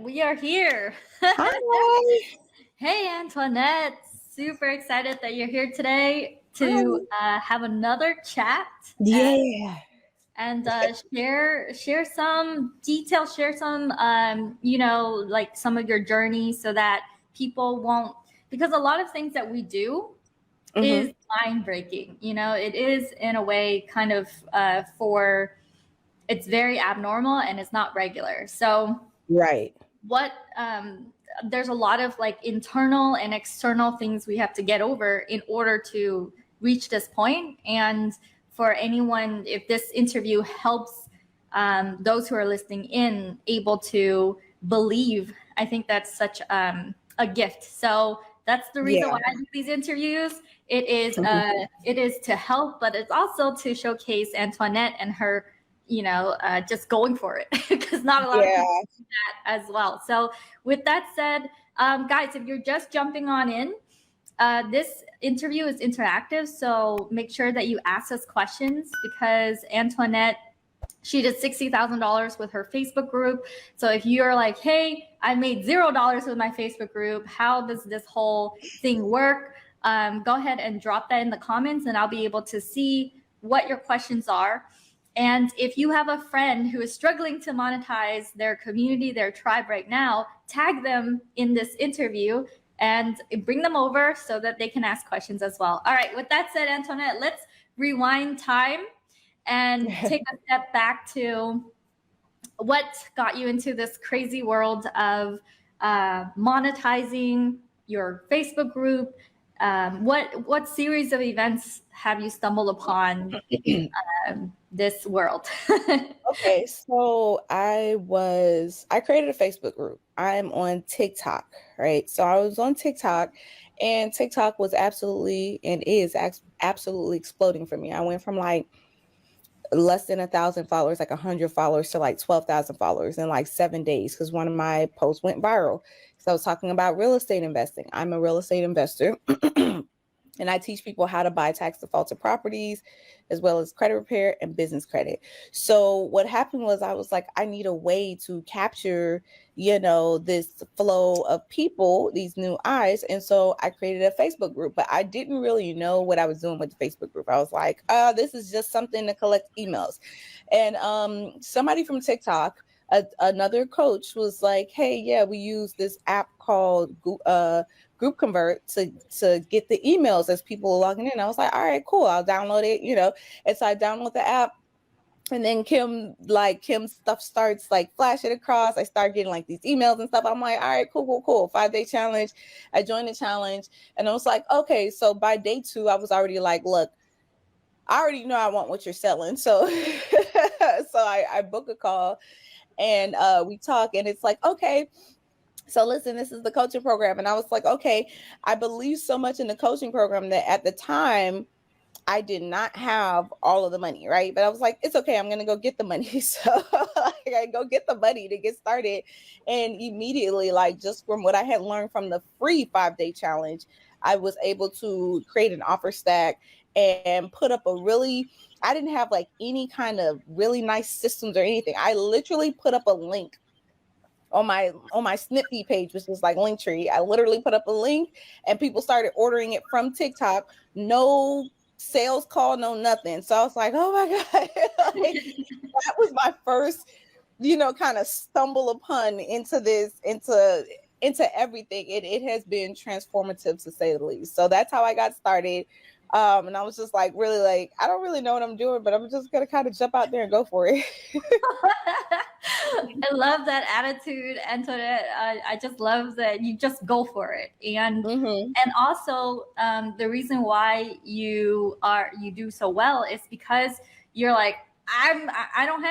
we are here. Hi. Hey, Antoinette. Super excited that you're here today to Hi. have another chat Yeah. and share some details, share some, like some of your journey so that people won't, because a lot of things that we do Mm-hmm. is mind breaking. It is in a way kind of it's very abnormal and it's not regular. So, Right. what there's a lot of like internal and external things we have to get over in order to reach this point. And for anyone, if this interview helps those who are listening in able to believe, I think that's such a gift. So that's the reason Yeah. why I do these interviews. It is to help, but it's also to showcase Antoinette and her, just going for it, because not a lot of Yeah. people do that as well. So with that said, guys, if you're just jumping on in, this interview is interactive, so make sure that you ask us questions, because Antoinette, she did $60,000 with her Facebook group. So if you're like, hey, I made $0 with my Facebook group, how does this whole thing work? Go ahead and drop that in the comments, and I'll be able to see what your questions are. And if you have a friend who is struggling to monetize their community, their tribe right now, tag them in this interview and bring them over so that they can ask questions as well. All right, with that said, Antoinette, let's rewind time and take a step back to what got you into this crazy world of monetizing your Facebook group. What series of events have you stumbled upon this world? Okay, so I created a Facebook group. I'm on TikTok, right? So I was on TikTok, and TikTok was absolutely and is absolutely exploding for me. I went from like less than 1,000 followers, like 100 followers, to like 12,000 followers in like 7 days, because one of my posts went viral. So I was talking about real estate investing. I'm a real estate investor. And I teach people how to buy tax defaulted properties, as well as credit repair and business credit. So what happened was, I was like, I need a way to capture, this flow of people, these new eyes. And so I created a Facebook group, but I didn't really know what I was doing with the Facebook group. I was like, this is just something to collect emails. And somebody from TikTok, another coach, was like, hey, yeah, we use this app called GroupConvert to get the emails as people are logging in. I was like, all right, cool, I'll download it. And so I download the app, and then Kim's stuff starts like flashing across. I start getting like these emails and stuff. I'm like, all right, cool. 5-day challenge. I joined the challenge, and I was like, okay. So by day 2, I was already like, look, I already know I want what you're selling. So so I book a call, and we talk, and it's like, okay, so listen, this is the coaching program. And I was like, okay, I believe so much in the coaching program that at the time I did not have all of the money, right? But I was like, it's okay, I'm gonna go get the money. So like, I go get the money to get started. And immediately, like, just from what I had learned from the free 5-day challenge, I was able to create an offer stack and put up I didn't have like any kind of really nice systems or anything. I literally put up a link on my Snippy page, which is like Linktree. I literally put up a link, and people started ordering it from TikTok. No sales call, no nothing. So I was like, oh my God. Like, that was my first, kind of stumble upon into everything. It has been transformative, to say the least. So that's how I got started. And I was just like, really, like, I don't really know what I'm doing, but I'm just gonna kind of jump out there and go for it. I love that attitude, Antoinette. I just love that you just go for it, and Mm-hmm. and also the reason why you do so well is because you're like, I don't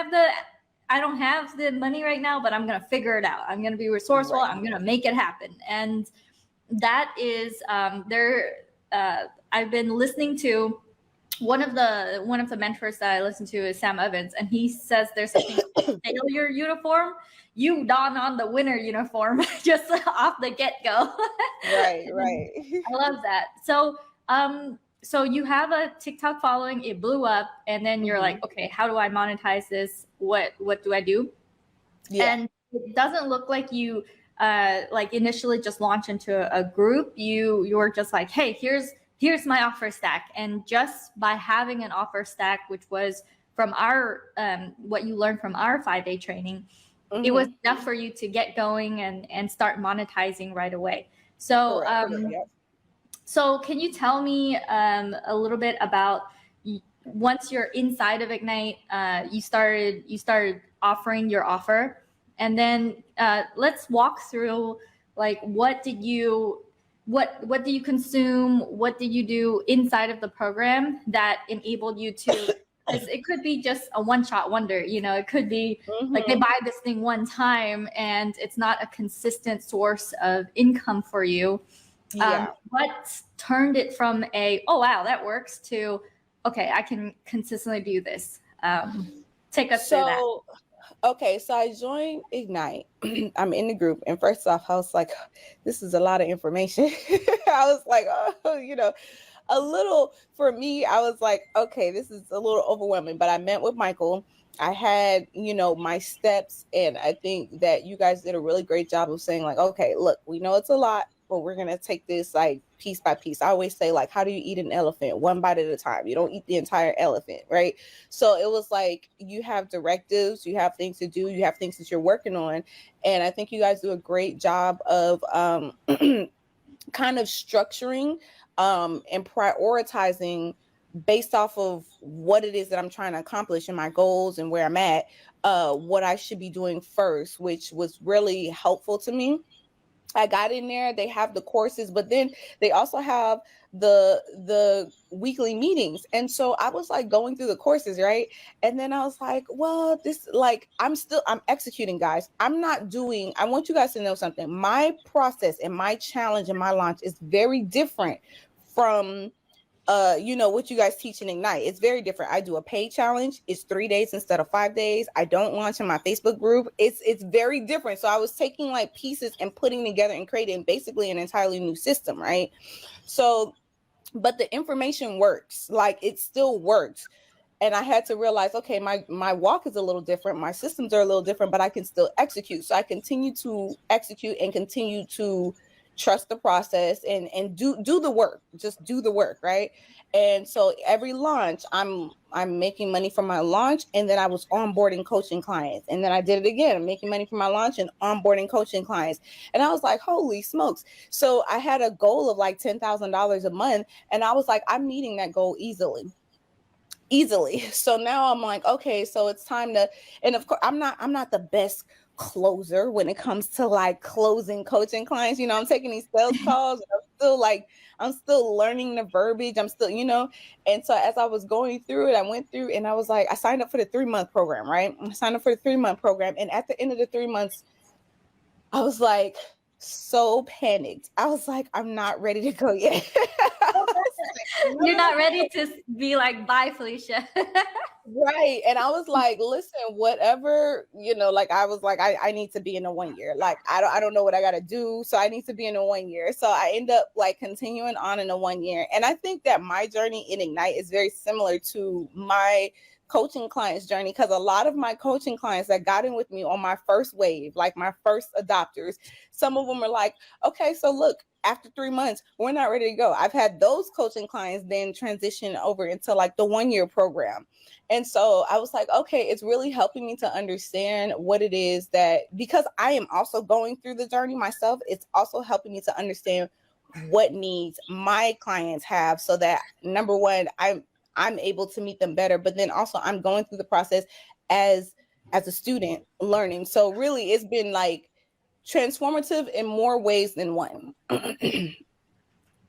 have the money right now, but I'm gonna figure it out. I'm gonna be resourceful. Right. I'm gonna make it happen, and that is there. I've been listening to one of the mentors that I listen to is Sam Evans, and he says there's something called failure uniform. You don on the winner uniform just off the get go. Right. I love that. So you have a TikTok following, it blew up, and then you're Mm-hmm. like, okay, how do I monetize this? What do I do? Yeah. And it doesn't look like you like initially just launch into a group. You're just like, hey, here's my offer stack. And just by having an offer stack, which was from our what you learned from our 5-day training, Mm-hmm. it was enough for you to get going and start monetizing right away. So Yep. so can you tell me a little bit about once you're inside of Ignite, you started offering your offer, and then let's walk through like what do you consume, what did you do inside of the program that enabled you to, because it could be just a one-shot wonder, you know, it could be like they buy this thing one time and it's not a consistent source of income for you. What turned it from a, oh wow, that works, to okay, I can consistently do this? Take us through that. Okay, so I joined Ignite. I'm in the group, and first off, I was like, this is a lot of information. I was like, oh, you know, a little, for me, I was like, okay, this is a little overwhelming, but I met with Michael. I had, you know, my steps, and I think that you guys did a really great job of saying like, okay, look, we know it's a lot, but we're going to take this like piece by piece. I always say like, how do you eat an elephant? One bite at a time. You don't eat the entire elephant, right? So it was like, you have directives, you have things to do, you have things that you're working on. And I think you guys do a great job of kind of structuring and prioritizing based off of what it is that I'm trying to accomplish and my goals and where I'm at, what I should be doing first, which was really helpful to me. I got in there, they have the courses, but then they also have the weekly meetings. And so I was like going through the courses, right? And then I was like, well, this, like, I'm executing, guys. I want you guys to know something. My process and my challenge and my launch is very different from you know, what you guys teach in Ignite. It's very different. I do a paid challenge. It's 3 days instead of 5 days. I don't launch in my Facebook group. It's very different. So I was taking like pieces and putting together and creating basically an entirely new system, right? So, but the information works. Like, it still works. And I had to realize, okay, my walk is a little different. My systems are a little different, but I can still execute. So I continue to execute and continue to trust the process and do the work. Just do the work, right? And so every launch, I'm making money from my launch, and then I was onboarding coaching clients, and then I did it again. I'm making money from my launch and onboarding coaching clients, and I was like, holy smokes! So I had a goal of like $10,000 a month, and I was like, I'm meeting that goal easily. So now I'm like, okay, so it's time to, and of course I'm not the best closer when it comes to like closing coaching clients. You know, I'm taking these sales calls, and I'm still learning the verbiage. I'm still, you know, and so as I was going through it, I went through and I was like, I signed up for the 3-month program, right? I signed up for the 3-month program, and at the end of the 3 months, I was like so panicked. I was like, I'm not ready to go yet. You're not ready to be like, bye, Felicia. Right. And I was like, listen, whatever, you know, like I was like, I need to be in a 1 year. Like, I don't know what I got to do. So I need to be in a 1 year. So I end up like continuing on in a 1 year. And I think that my journey in Ignite is very similar to my coaching clients' journey, because a lot of my coaching clients that got in with me on my first wave, like my first adopters, some of them are like, okay, so look, after 3 months, we're not ready to go. I've had those coaching clients then transition over into like the 1 year program. And so I was like, okay, it's really helping me to understand what it is that, because I am also going through the journey myself, it's also helping me to understand what needs my clients have, so that number one, I'm able to meet them better, but then also I'm going through the process as a student learning. So really it's been like transformative in more ways than one.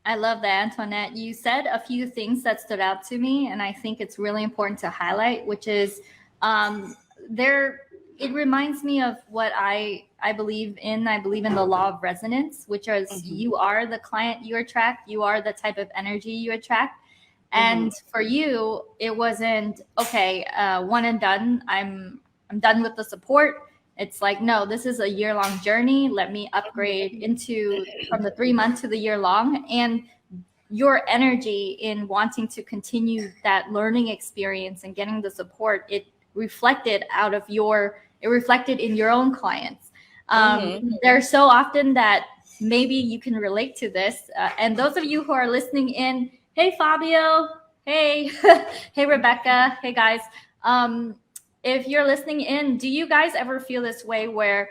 I love that, Antoinette. You said a few things that stood out to me, and I think it's really important to highlight, which is it reminds me of what I believe in. I believe in the law of resonance, which is you are the client you attract, you are the type of energy you attract. And for you, it wasn't, okay, one and done. I'm done with the support. It's like, no, this is a year-long journey. Let me upgrade from the 3 month to the year-long. And your energy in wanting to continue that learning experience and getting the support, it reflected in your own clients. There's so often that maybe you can relate to this. And those of you who are listening in, hey, Fabio, hey, hey, Rebecca, hey, guys. If you're listening in, do you guys ever feel this way where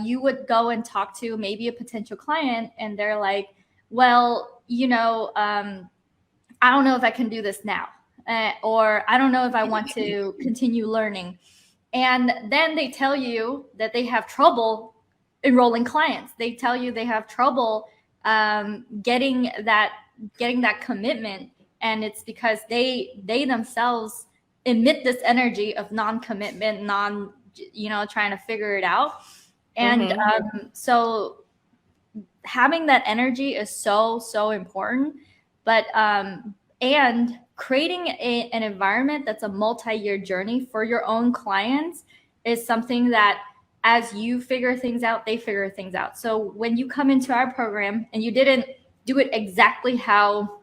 you would go and talk to maybe a potential client and they're like, well, I don't know if I can do this now, or I don't know if I want to continue learning. And then they tell you that they have trouble enrolling clients. They tell you they have trouble getting that commitment, and it's because they themselves emit this energy of non-commitment, trying to figure it out. And so having that energy is so important. But and creating an environment that's a multi-year journey for your own clients is something that, as you figure things out, they figure things out. So when you come into our program and you didn't do it exactly how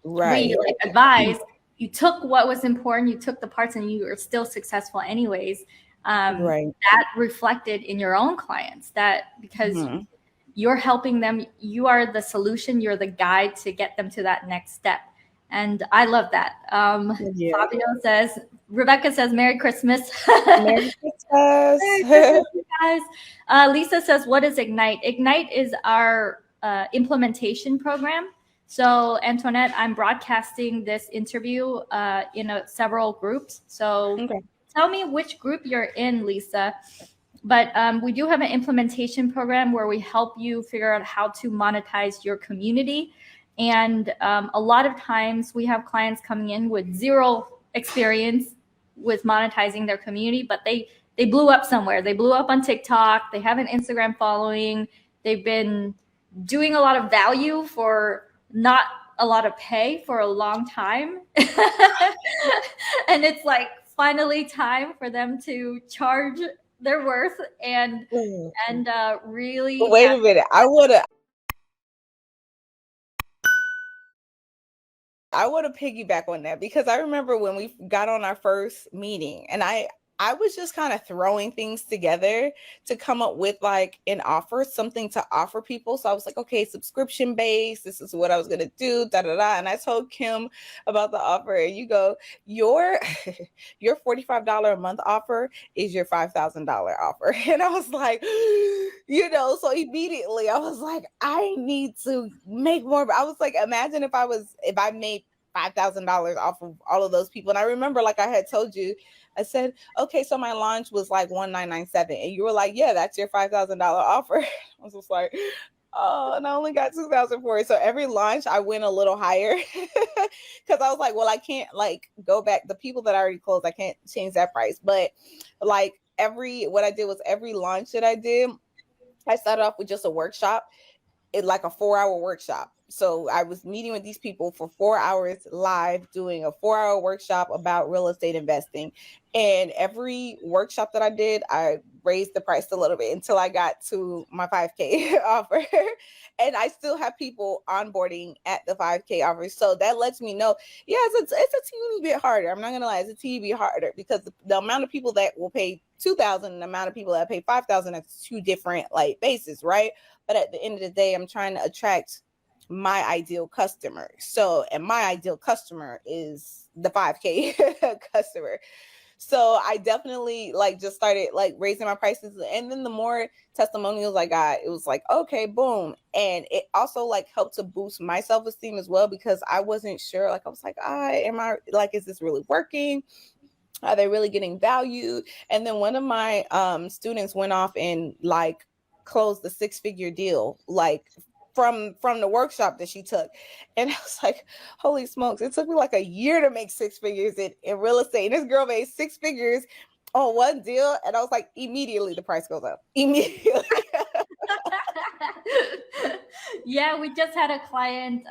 we advised, you took what was important, you took the parts, and you were still successful anyways. That reflected in your own clients, that because you're helping them, you are the solution, you're the guide to get them to that next step. And I love that. Fabio says, Rebecca says, Merry Christmas. Merry Christmas. Merry Christmas, you guys. Lisa says, what is Ignite? Ignite is our implementation program. So Antoinette, I'm broadcasting this interview in several groups. So tell me which group you're in, Lisa. But we do have an implementation program where we help you figure out how to monetize your community. And a lot of times we have clients coming in with zero experience with monetizing their community, but they blew up somewhere. They blew up on TikTok. They have an Instagram following. They've been doing a lot of value for not a lot of pay for a long time. And it's like finally time for them to charge their worth and really. Wait a minute. I want to piggyback on that, because I remember when we got on our first meeting and I was just kind of throwing things together to come up with like an offer, something to offer people. So I was like, okay, subscription based, this is what I was going to do, And I told Kim about the offer, and you go, your $45 a month offer is your $5,000 offer. And I was like, so immediately I was like, I need to make more. I was like, imagine if I made $5,000 off of all of those people. And I remember, like I had told you, I said, okay, so my launch was like $1,997, and you were like, yeah, that's your $5,000 offer. I was just like, oh, and I only got $2,000 for it. So every launch I went a little higher, because I was like, well, I can't like go back. The people that I already closed, I can't change that price. But like what I did was every launch that I did, I started off with just a workshop. It like a 4-hour workshop. So I was meeting with these people for 4 hours live, doing a 4-hour workshop about real estate investing. And every workshop that I did, I raised the price a little bit until I got to my 5K offer. And I still have people onboarding at the 5K offer. So that lets me know, it's a teeny bit harder. I'm not going to lie, it's a teeny bit harder, because the amount of people that will pay $2,000 and the amount of people that pay $5,000, that's two different like bases, right? But at the end of the day, I'm trying to attract my ideal customer. So, and my ideal customer is the 5K customer. So I definitely like just started like raising my prices. And then the more testimonials I got, it was like, okay, boom. And it also like helped to boost my self-esteem as well, because I wasn't sure. Like I was like, is this really working? Are they really getting valued? And then one of my students went off and like closed the 6-figure deal, like from the workshop that she took. And I was like, holy smokes, it took me like a year to make 6 figures in real estate. And this girl made 6 figures on one deal. And I was like, immediately the price goes up. Immediately. Yeah, we just had a client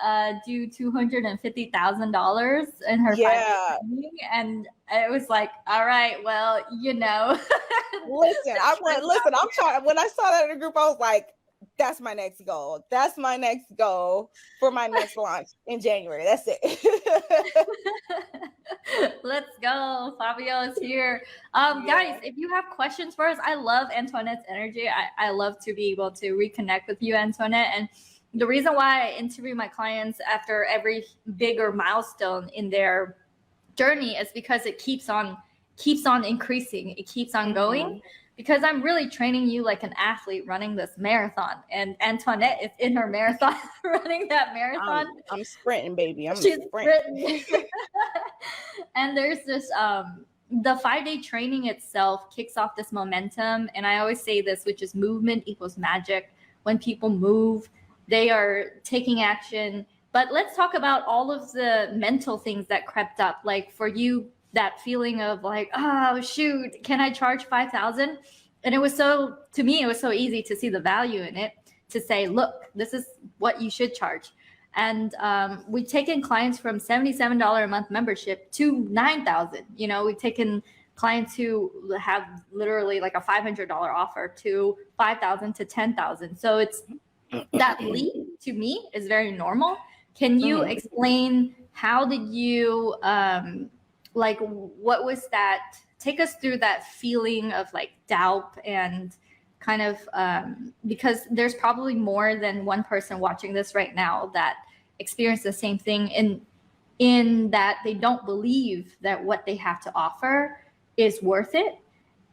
do $250,000 in her training, and it was like, all right, well, Listen, I'm trying. When I saw that in the group, I was like, that's my next goal. That's my next goal for my next launch in January. That's it. Let's go. Fabio is here. Guys, if you have questions for us, I love Antoinette's energy. I love to be able to reconnect with you, Antoinette. And the reason why I interview my clients after every bigger milestone in their journey is because it keeps on increasing. It keeps on going, because I'm really training you like an athlete running this marathon, and Antoinette is in her marathon running that marathon. I'm sprinting, baby. She's sprinting. And there's this the 5-day training itself kicks off this momentum, and I always say this, which is movement equals magic. When people move, they are taking action. But let's talk about all of the mental things that crept up. Like for you, that feeling of like, oh shoot, can I charge 5,000? And it was so, to me, it was so easy to see the value in it, to say, look, this is what you should charge. And we've taken clients from $77 a month membership to $9,000. You know, we've taken clients who have literally like a $500 offer to $5,000 to $10,000. So it's that leap to me is very normal. Can you explain, how did you like, what was that? Take us through that feeling of like doubt and kind of because there's probably more than one person watching this right now that experience the same thing in that they don't believe that what they have to offer is worth it.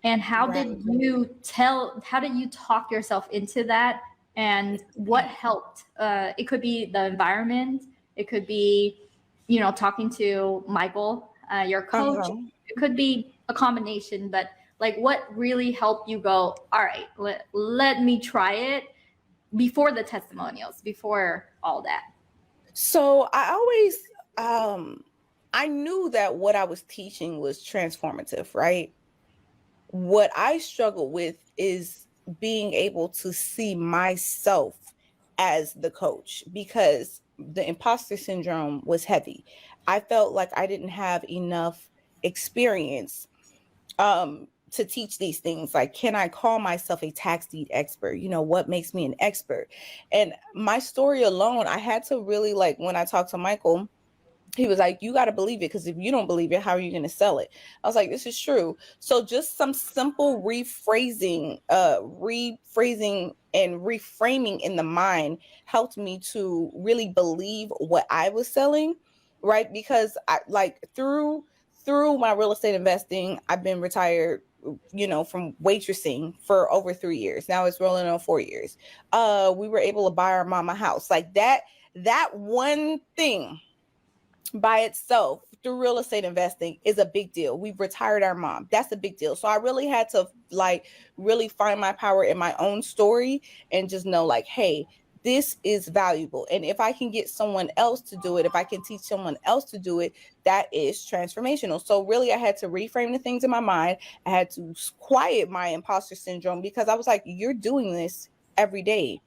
And how did you talk yourself into that, and what helped? It could be the environment, it could be, you know, talking to Michael, your coach, it could be a combination, but like what really helped you go, all right, let me try it, before the testimonials, before all that? So I always, I knew that what I was teaching was transformative, right? What I struggle with is being able to see myself as the coach, because the imposter syndrome was heavy. I felt like I didn't have enough experience to teach these things. Like, can I call myself a tax deed expert? You know, what makes me an expert? And my story alone, I had to really, like, when I talked to Michael, he was like, you got to believe it, because if you don't believe it, how are you going to sell it? I was like, this is true. So just some simple rephrasing and reframing in the mind helped me to really believe what I was selling, right? Because I, like, through my real estate investing, I've been retired, you know, from waitressing for over 3 years. Now it's rolling on 4 years. We were able to buy our mom a house. Like that one thing by itself through real estate investing is a big deal. We've retired our mom. That's a big deal. So I really had to like really find my power in my own story and just know like, hey, this is valuable. And if I can get someone else to do it, if I can teach someone else to do it, that is transformational. So really I had to reframe the things in my mind. I had to quiet my imposter syndrome, because I was like, you're doing this every day.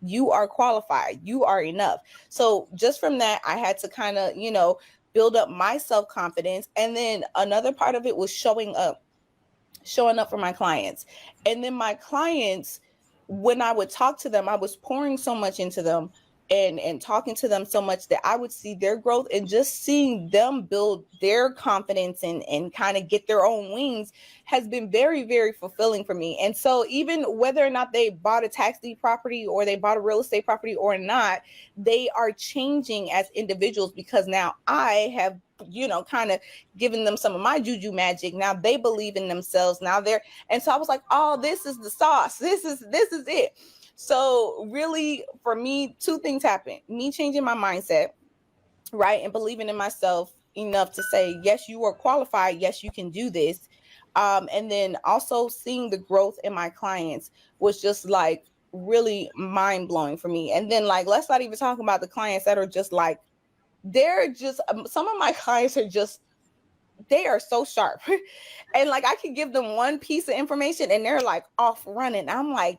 You are qualified. You are enough. So just from that, I had to kind of, you know, build up my self-confidence. And then another part of it was showing up for my clients. And then my clients, when I would talk to them, I was pouring so much into them and talking to them so much that I would see their growth, and just seeing them build their confidence and kind of get their own wings has been very, very fulfilling for me. And so even whether or not they bought a tax deed property or they bought a real estate property or not, they are changing as individuals, because now I have, you know, kind of given them some of my juju magic. Now they believe in themselves. Now and so I was like, oh, this is the sauce. This is it. So really, for me, two things happened. Me changing my mindset, right? And believing in myself enough to say, yes, you are qualified. Yes, you can do this. And then also seeing the growth in my clients was just like really mind blowing for me. And then like, let's not even talk about the clients that are just like, they're just, some of my clients are just, they are so sharp. And like, I could give them one piece of information and they're like off running. I'm like,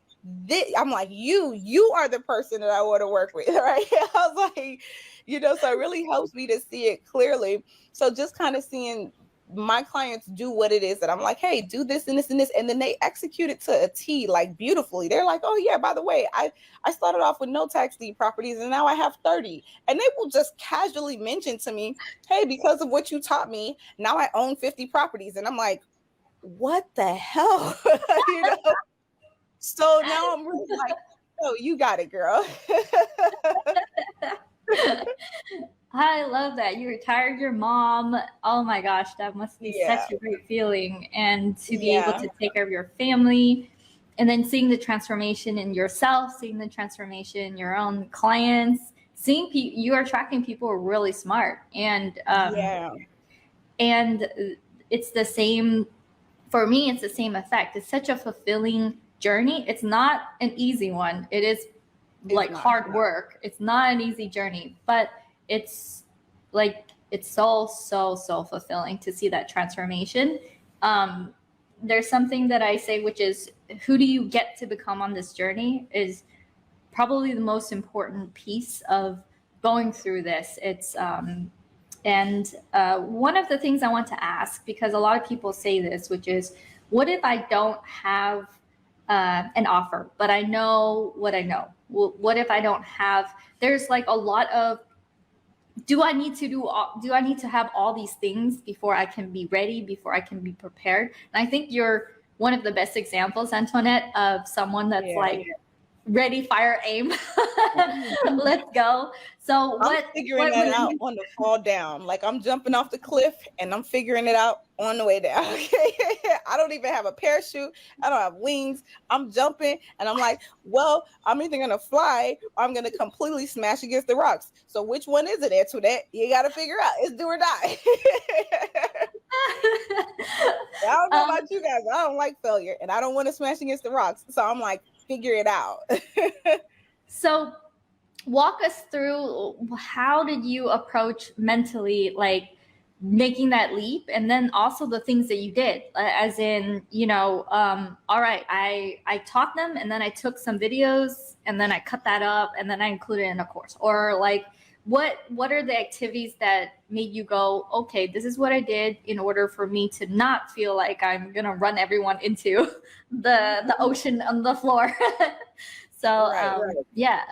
you are the person that I want to work with, right? I was like, you know, so it really helps me to see it clearly. So just kind of seeing my clients do what it is that I'm like, hey, do this and this and this, and then they execute it to a T, like beautifully. They're like, oh yeah, by the way, I started off with no tax deed properties and now I have 30. And they will just casually mention to me, hey, because of what you taught me, now I own 50 properties. And I'm like, what the hell? You know? So now I'm really like, oh, you got it, girl. I love that. You retired your mom. Oh my gosh, that must be such a great feeling. And to be able to take care of your family, and then seeing the transformation in yourself, seeing the transformation in your own clients, seeing you are attracting people who are really smart. And and it's the same for me. It's the same effect. It's such a fulfilling journey. It's not an easy one. It is like hard work. It's not an easy journey, but it's like it's so fulfilling to see that transformation. There's something that I say, which is, who do you get to become on this journey is probably the most important piece of going through this. It's and one of the things I want to ask, because a lot of people say this, which is, what if I don't have an offer, but I know what I know? What if I don't have, there's like a lot of, do I need to have all these things before I can be ready, before I can be prepared? And I think you're one of the best examples, Antoinette, of someone that's like ready, fire, aim. Let's go. So I'm figuring that out on the fall down. Like, I'm jumping off the cliff and I'm figuring it out on the way down. I don't even have a parachute. I don't have wings. I'm jumping and I'm like, well, I'm either going to fly or I'm going to completely smash against the rocks. So which one is it, Antoinette? You got to figure out. It's do or die. I don't know about you guys. I don't like failure and I don't want to smash against the rocks. So I'm like, figure it out. So walk us through, how did you approach mentally, like making that leap, and then also the things that you did, as in, all right, I taught them, and then I took some videos and then I cut that up and then I included it in a course, or like what are the activities that made you go, okay, this is what I did in order for me to not feel like I'm gonna run everyone into the ocean on the floor. So yeah.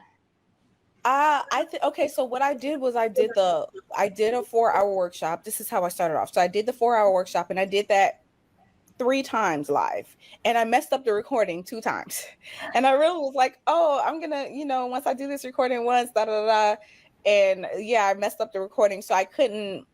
Okay, so what I did was I did a 4-hour workshop. This is how I started off. So I did the 4-hour workshop and I did that 3 times live, and I messed up the recording 2 times. And I really was like, oh, I'm gonna, once I do this recording once, and I messed up the recording, so I couldn't,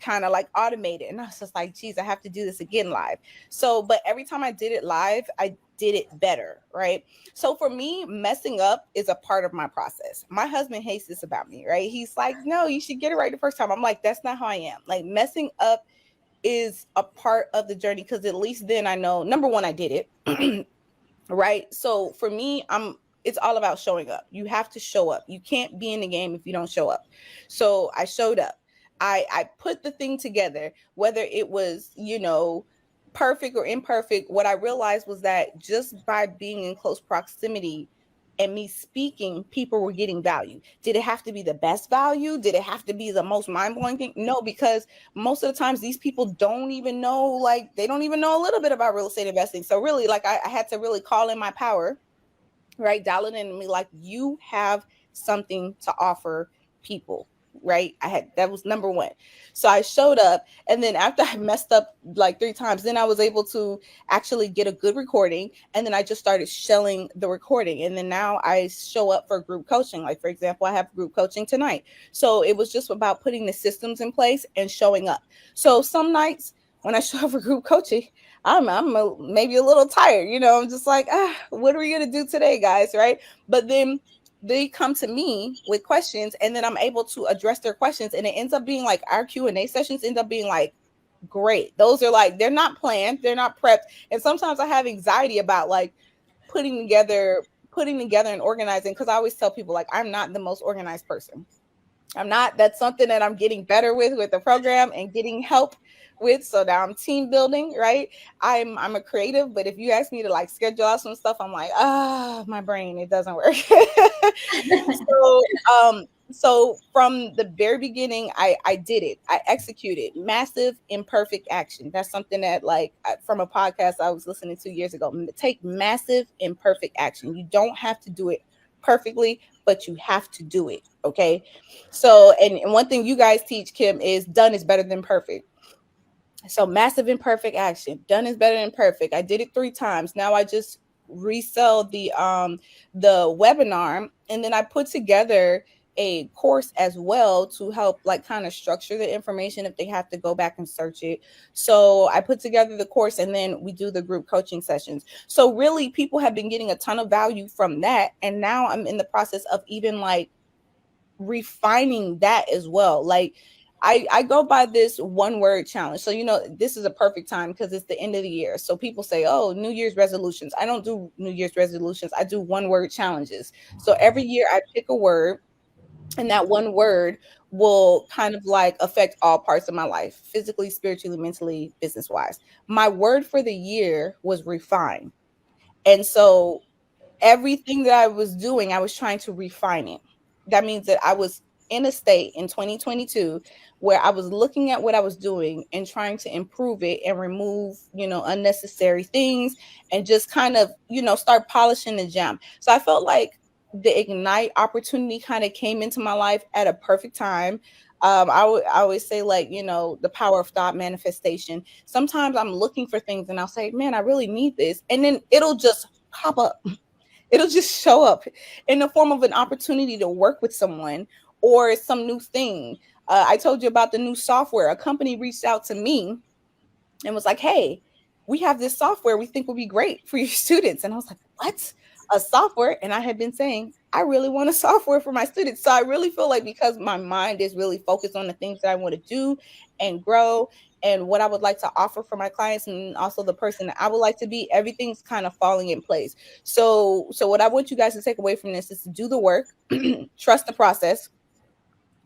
kind of like automate it. And I was just like, geez, I have to do this again live. So, but every time I did it live, I did it better, right? So for me, messing up is a part of my process. My husband hates this about me, right? He's like, no, you should get it right the first time. I'm like, that's not how I am. Like, messing up is a part of the journey, because at least then I know, number one, I did it. Right? So for me, it's all about showing up. You have to show up. You can't be in the game if you don't show up. So I showed up. I put the thing together, whether it was, perfect or imperfect. What I realized was that just by being in close proximity and me speaking, people were getting value. Did it have to be the best value? Did it have to be the most mind-blowing thing? No, because most of the times these people don't even know, like, they don't even know a little bit about real estate investing. So really, like, I had to really call in my power, right? Dial it in and be like, you have something to offer people, right? That was number one. So I showed up, and then after I messed up like 3 times, then I was able to actually get a good recording, and then I just started shelling the recording. And then now I show up for group coaching. Like, for example, I have group coaching tonight. So it was just about putting the systems in place and showing up. So some nights when I show up for group coaching, I'm maybe a little tired, I'm just like, what are we going to do today, guys? Right. But then they come to me with questions, and then I'm able to address their questions. And it ends up being like, our Q&A sessions end up being like, great. Those are like, they're not planned, they're not prepped. And sometimes I have anxiety about like putting together and organizing, because I always tell people, like, I'm not the most organized person. I'm not. That's something that I'm getting better with the program and getting help with. So now I'm team building, right? I'm a creative, but if you ask me to like schedule out some stuff, I'm like, my brain, it doesn't work. So from the very beginning, I did it. I executed massive imperfect action. That's something that, like, from a podcast I was listening to years ago. Take massive imperfect action. You don't have to do it perfectly, but you have to do it. Okay. So, and one thing you guys teach, Kim, is done is better than perfect. So massive imperfect action. Done is better than perfect. I did it 3 times. Now I just resell the webinar, and then I put together a course as well to help, like, kind of structure the information if they have to go back and search it. So I put together the course, and then we do the group coaching sessions. So really, people have been getting a ton of value from that, and now I'm in the process of even, like, refining that as well. Like, I go by this one word challenge. So, this is a perfect time because it's the end of the year. So people say, oh, New Year's resolutions. I don't do New Year's resolutions. I do one word challenges. So every year I pick a word, and that one word will kind of, like, affect all parts of my life, physically, spiritually, mentally, business wise. My word for the year was refine. And so everything that I was doing, I was trying to refine it. That means that I was in a state in 2022 where I was looking at what I was doing and trying to improve it and remove, unnecessary things, and just kind of, start polishing the gem. So I felt like the Ignite opportunity kind of came into my life at a perfect time. I always say, like, the power of thought manifestation. Sometimes I'm looking for things and I'll say, man, I really need this. And then it'll just pop up. It'll just show up in the form of an opportunity to work with someone or some new thing. I told you about the new software. A company reached out to me and was like, hey, we have this software we think would be great for your students. And I was like, what? A software? And I had been saying, I really want a software for my students. So I really feel like, because my mind is really focused on the things that I want to do and grow and what I would like to offer for my clients, and also the person that I would like to be, everything's kind of falling in place. So what I want you guys to take away from this is to do the work, trust the process.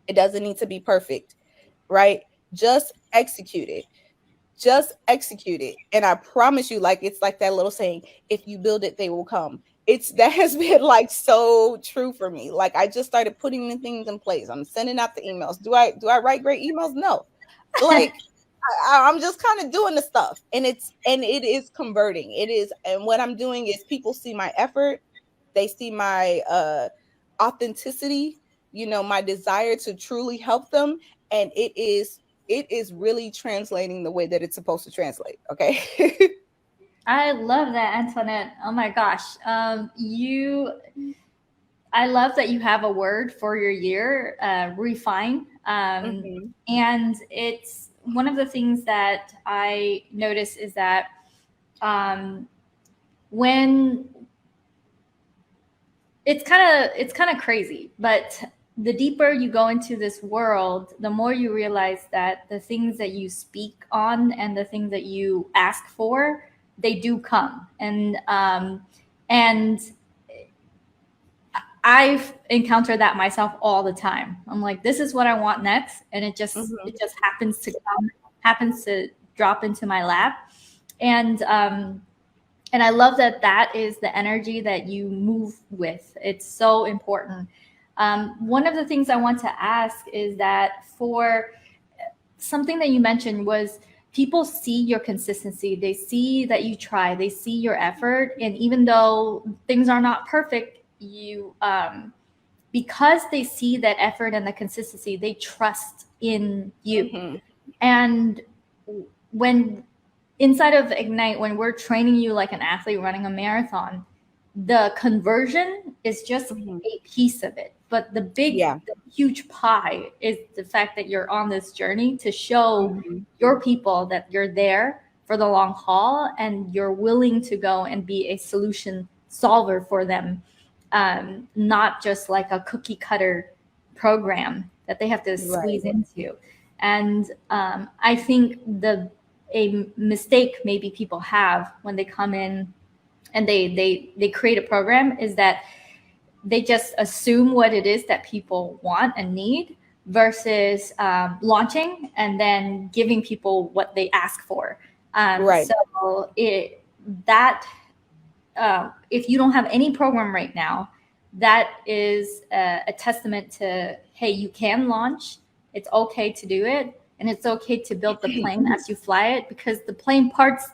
It doesn't need to be perfect, right? Just execute it. Just execute it. And I promise you, like, it's like that little saying, if you build it, they will come. That has been, like, so true for me. Like, I just started putting the things in place. I'm sending out the emails. Do I write great emails? No. Like, I'm just kind of doing the stuff, and it is converting. It is. And what I'm doing is, people see my effort. They see my authenticity, my desire to truly help them. And it is really translating the way that it's supposed to translate. Okay. I love that, Antoinette. Oh my gosh. I love that you have a word for your year, refine. Mhm. And it's one of the things that I notice is that when it's kind of crazy, but the deeper you go into this world, the more you realize that the things that you speak on and the things that you ask for, they do come. And I've encountered that myself all the time. I'm like, this is what I want next, and it just Mhm. happens to come, happens to drop into my lap. And I love that that is the energy that you move with. It's so important. One of the things I want to ask is that, for something that you mentioned, was people see your consistency. They see that you try. They see your effort, and even though things are not perfect, because they see that effort and the consistency, they trust in you. Mhm. And when inside of Ignite, when we're training you like an athlete running a marathon, the conversion is just Mhm. a piece of it. But Yeah. the huge pie is the fact that you're on this journey to show Mhm. your people that you're there for the long haul, and you're willing to go and be a solution solver for them, not just like a cookie cutter program that they have to Right. squeeze into. And I think a mistake maybe people have when they come in and they create a program is that they just assume what it is that people want and need, versus launching and then giving people what they ask for. Right. So that if you don't have any program right now, that is a testament to hey, you can launch. It's okay to do it. And it's okay to build the plane as you fly it, because the plane parts,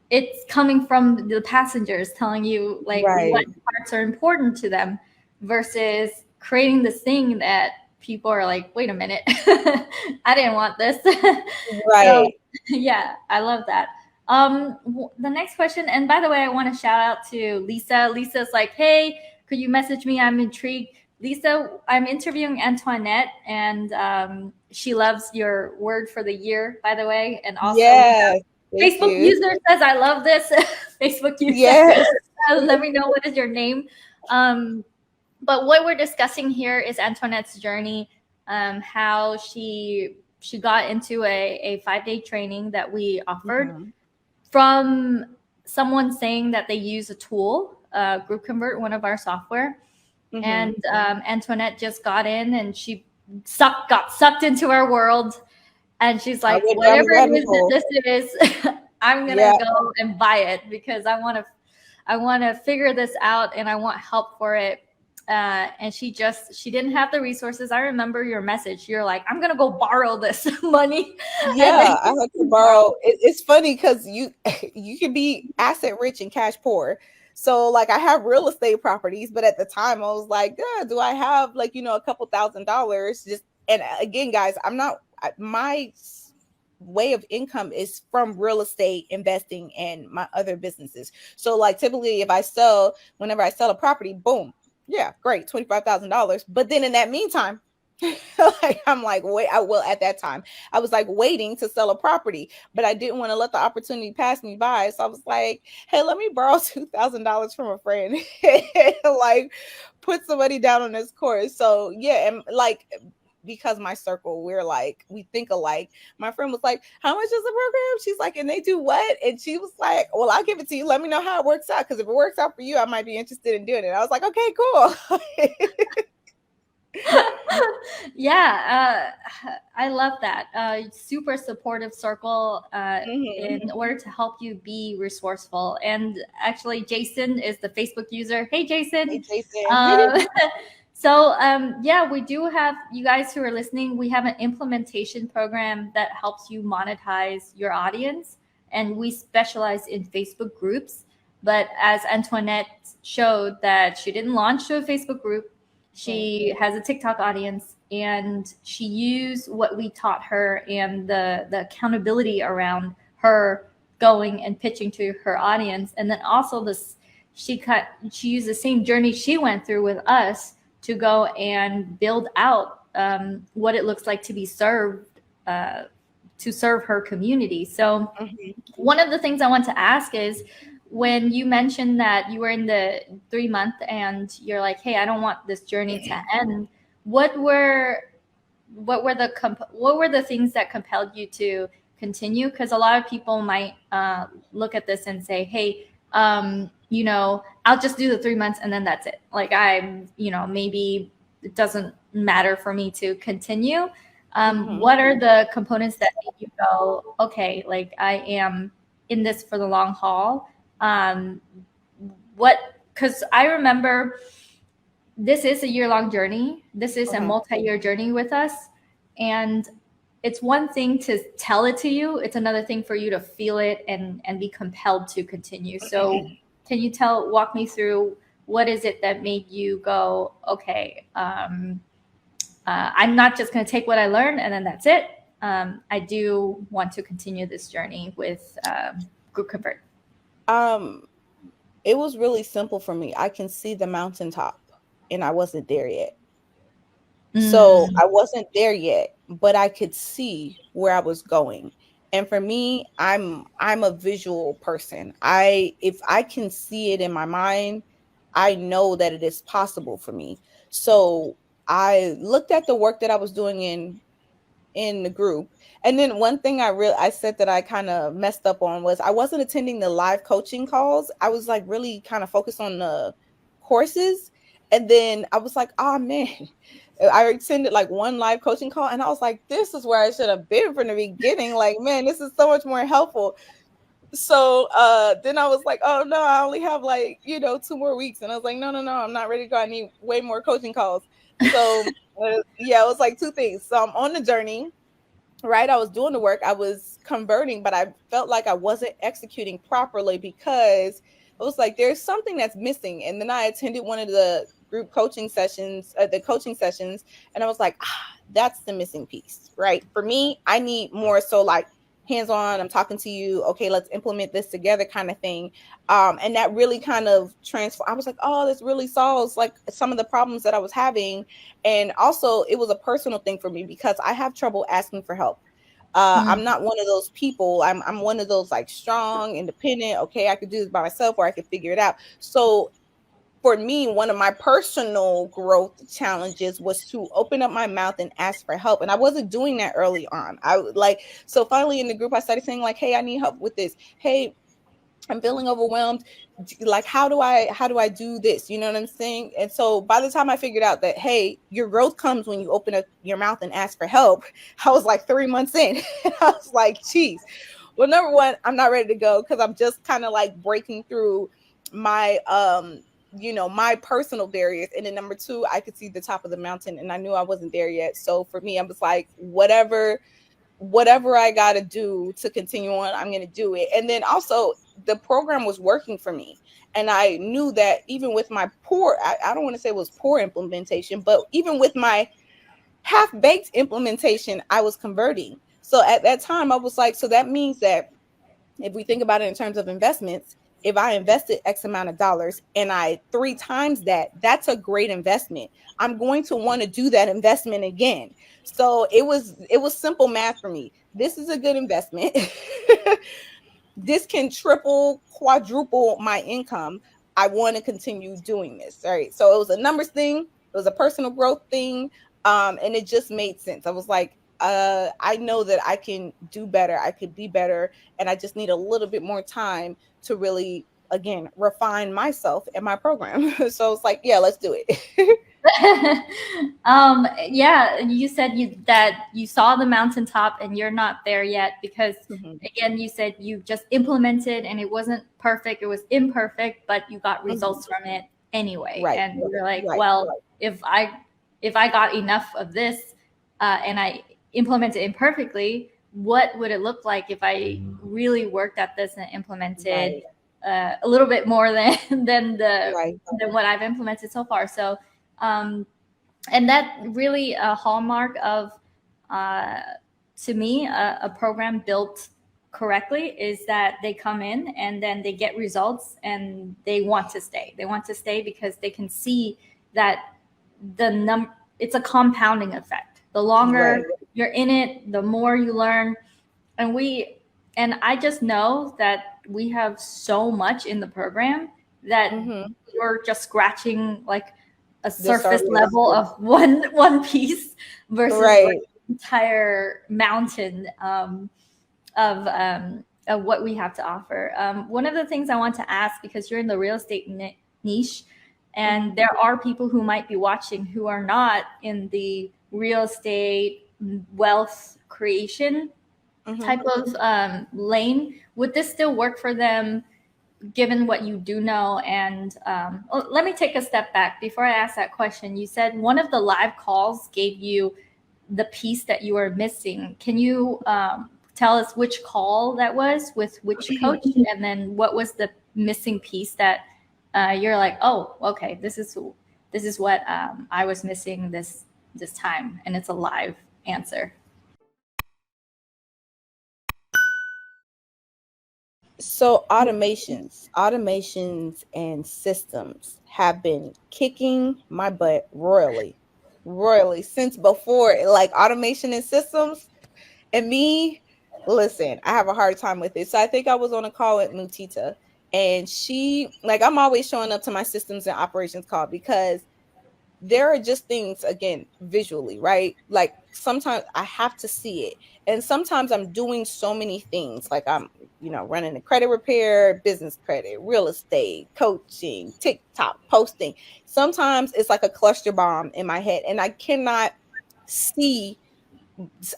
it's coming from the passengers telling you like what parts are important to them, versus creating this thing that people are like, wait a minute, I didn't want this. So yeah, I love that. The next question, and by the way, I want to shout out to Lisa. Lisa's like, hey, could you message me? I'm intrigued. Lisa, I'm interviewing Antoinette, and she loves your word for the year, by the way. And also, Facebook user says, I love this. Facebook user, let me know what is your name. But what we're discussing here is Antoinette's journey, how she got into a 5-day training that we offered from someone saying that they use a tool, GroupConvert, one of our software. And Antoinette just got in, and she got sucked into our world. And she's like, whatever it is that this is, I'm gonna go and buy it, because I want to figure this out, and I want help for it. And she didn't have the resources. I remember your message. You're like, I'm gonna go borrow this money. Yeah, I had to borrow. It's funny because you can be asset rich and cash poor. So like I have real estate properties, but at the time I was like, do I have like, a couple $1,000s? Just, and again, guys, my way of income is from real estate investing and my other businesses. So like typically whenever I sell a property, boom, yeah, great, $25,000. But then in that meantime, I'm like, at that time, I was like waiting to sell a property, but I didn't want to let the opportunity pass me by. So I was like, hey, let me borrow $2,000 from a friend, like put somebody down on this course. So yeah, and like, because my circle, we think alike. My friend was like, how much is the program? She's like, and they do what? And she was like, well, I'll give it to you. Let me know how it works out. Because if it works out for you, I might be interested in doing it. I was like, okay, cool. Yeah, I love that. Super supportive circle in order to help you be resourceful. And actually, Jason is the Facebook user. Hey, Jason. Hey, Jason. So yeah, we do have, you guys who are listening, we have an implementation program that helps you monetize your audience. And we specialize in Facebook groups. But as Antoinette showed, that she didn't launch to a Facebook group. She has a TikTok audience, and she used what we taught her and the accountability around her going and pitching to her audience. And then also she used the same journey she went through with us to go and build out what it looks like to be served, to serve her community. So one of the things I want to ask is, when you mentioned that you were in the 3-month and you're like, hey, I don't want this journey to end, what were the things that compelled you to continue? Because a lot of people might look at this and say, hey, I'll just do the 3 months and then that's it. Like maybe it doesn't matter for me to continue. What are the components that make you go, okay, like I am in this for the long haul? Because I remember this is a year-long journey. This is a multi-year journey with us. And it's one thing to tell it to you. It's another thing for you to feel it and be compelled to continue. So can you walk me through, what is it that made you go, okay, I'm not just going to take what I learned and then that's it. I do want to continue this journey with GroupConvert. It was really simple for me. I can see the mountaintop and I wasn't there yet. So I wasn't there yet, but I could see where I was going. And for me, I'm a visual person. If I can see it in my mind, I know that it is possible for me. So I looked at the work that I was doing in the group. And then one thing I said that I kind of messed up on was I wasn't attending the live coaching calls. I was like really kind of focused on the courses. And then I was like, oh man, I attended like one live coaching call and I was like, this is where I should have been from the beginning. Like, man, this is so much more helpful. So then I was like, oh no, I only have like, 2 more weeks. And I was like, no, I'm not ready to go. I need way more coaching calls. So yeah, it was like two things. So I'm on the journey, right? I was doing the work, I was converting, but I felt like I wasn't executing properly because it was like there's something that's missing. And then I attended one of the group coaching sessions, and I was like, that's the missing piece, right? For me, I need more so like hands-on, I'm talking to you, okay, let's implement this together kind of thing. And that really kind of transformed. I was like, oh, this really solves like some of the problems that I was having. And also it was a personal thing for me because I have trouble asking for help. I'm not one of those people. I'm one of those like strong, independent. Okay, I could do this by myself, or I could figure it out. So for me, one of my personal growth challenges was to open up my mouth and ask for help. And I wasn't doing that early on. I would like, so finally in the group, I started saying like, hey, I need help with this. Hey, I'm feeling overwhelmed. Like, how do I do this? You know what I'm saying? And so by the time I figured out that, hey, your growth comes when you open up your mouth and ask for help, I was like 3 months in. And I was like, geez. Well, number one, I'm not ready to go because I'm just kind of like breaking through my my personal barriers. And then number two, I could see the top of the mountain and I knew I wasn't there yet. So for me, I was like, whatever I got to do to continue on, I'm going to do it. And then also the program was working for me. And I knew that even with my I don't want to say it was poor implementation, but even with my half-baked implementation, I was converting. So at that time, I was like, so that means that if we think about it in terms of investments, if I invested X amount of dollars and I 3 times that, that's a great investment. I'm going to want to do that investment again. So it was simple math for me. This is a good investment. This can triple, quadruple my income. I want to continue doing this. All right. So it was a numbers thing, it was a personal growth thing. And it just made sense. I was like, I know that I can do better. I could be better. And I just need a little bit more time to really, again, refine myself and my program. So it's like, yeah, let's do it. Yeah, you said that you saw the mountaintop and you're not there yet because again, you said you just implemented and it wasn't perfect, it was imperfect, but you got results from it anyway. Right. And you're like, well, if I got enough of this and I implemented imperfectly, what would it look like if I really worked at this and implemented a little bit more than what I've implemented so far? So and that really a hallmark of to me a program built correctly is that they come in and then they get results and they want to stay because they can see that it's a compounding effect. The longer you're in it, the more you learn. And I just know that we have so much in the program that you're just scratching like a surface level of one piece versus like entire mountain of what we have to offer. One of the things I want to ask, because you're in the real estate niche, and there are people who might be watching who are not in the real estate wealth creation type of lane, would this still work for them given what you do know? And let me take a step back before I ask that question. You said one of the live calls gave you the piece that you were missing. Can you tell us which call that was with which coach, and then what was the missing piece that you're like, oh, okay, this is what I was missing this time, and it's a live answer. So automations and systems have been kicking my butt royally since before. Like automation and systems, and me, listen, I have a hard time with it. So I think I was on a call with Mutita, and she, like, I'm always showing up to my systems and operations call because there are just things, again, visually, right? Like sometimes I have to see it. And sometimes I'm doing so many things. Like I'm, running a credit repair, business credit, real estate, coaching, TikTok, posting. Sometimes it's like a cluster bomb in my head and I cannot see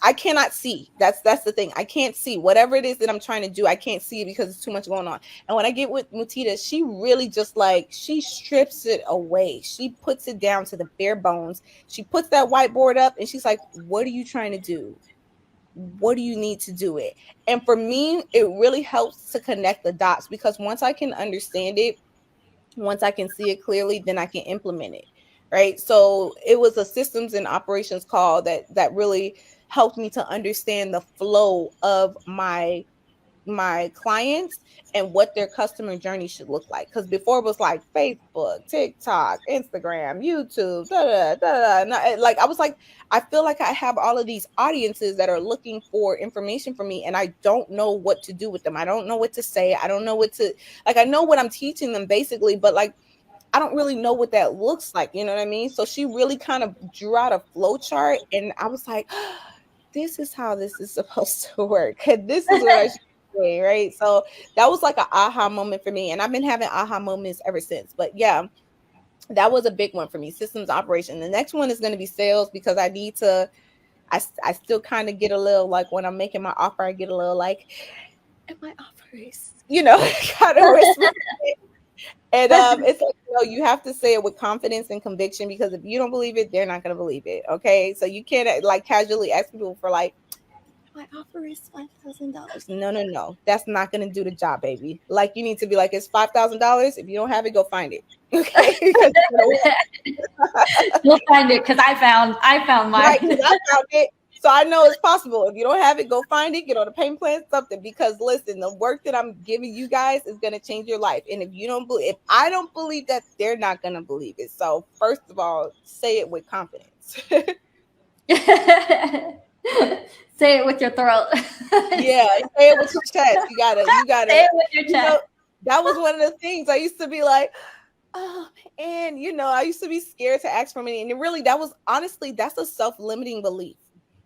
I cannot see. That's the thing. I can't see whatever it is that I'm trying to do. I can't see it because it's too much going on. And when I get with Mutita, she really just like, she strips it away. She puts it down to the bare bones. She puts that whiteboard up and she's like, what are you trying to do? What do you need to do it? And for me, it really helps to connect the dots, because once I can understand it, once I can see it clearly, then I can implement it. Right. So it was a systems and operations call that really helped me to understand the flow of my clients and what their customer journey should look like. Because before it was like Facebook, TikTok, Instagram, YouTube, da, da, da, da. And like I was like, I feel like I have all of these audiences that are looking for information from me, and I don't know what to do with them. I don't know what to say. I don't know what to, like, I know what I'm teaching them basically, but like I don't really know what that looks like. You know what I mean? So she really kind of drew out a flow chart, and I was like, this is how this is supposed to work. This is what I should be doing, right? So that was like an aha moment for me, and I've been having aha moments ever since. But yeah, that was a big one for me. Systems operation. The next one is going to be sales, because I need to. I still kind of get a little like, when I'm making my offer, I get a little like, and my offer is, kind of whisper. And it's like, you have to say it with confidence and conviction, because if you don't believe it, they're not going to believe it. Okay. So you can't like casually ask people for like, my offer is $5,000. No, no, no. That's not going to do the job, baby. Like, you need to be like, it's $5,000. If you don't have it, go find it. Okay. You'll find it, because I found mine. Right, because I found it. So I know it's possible. If you don't have it, go find it, get on a payment plan, something. Because listen, the work that I'm giving you guys is going to change your life. And if I don't believe that, they're not going to believe it. So first of all, say it with confidence. Say it with your throat. Yeah, say it with your chest. You gotta say it with your chest. That was one of the things I used to be like, oh, and I used to be scared to ask for money. And that's a self-limiting belief.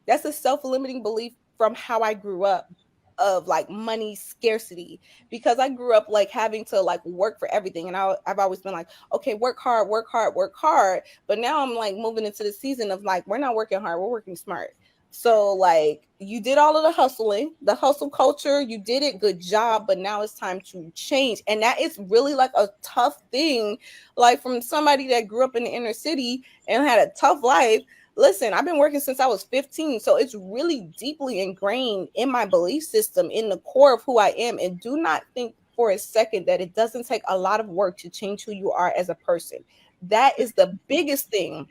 That's a self-limiting belief from how I grew up, of like money scarcity, because I grew up like having to like work for everything. And I've always been like, okay, work hard, work hard, work hard. But now I'm like moving into the season of like, we're not working hard, we're working smart. So like, you did all of the hustling, the hustle culture, you did it, good job, but now it's time to change. And that is really like a tough thing, like from somebody that grew up in the inner city and had a tough life. Listen, I've been working since I was 15, so it's really deeply ingrained in my belief system, in the core of who I am. And do not think for a second that it doesn't take a lot of work to change who you are as a person. That is the biggest thing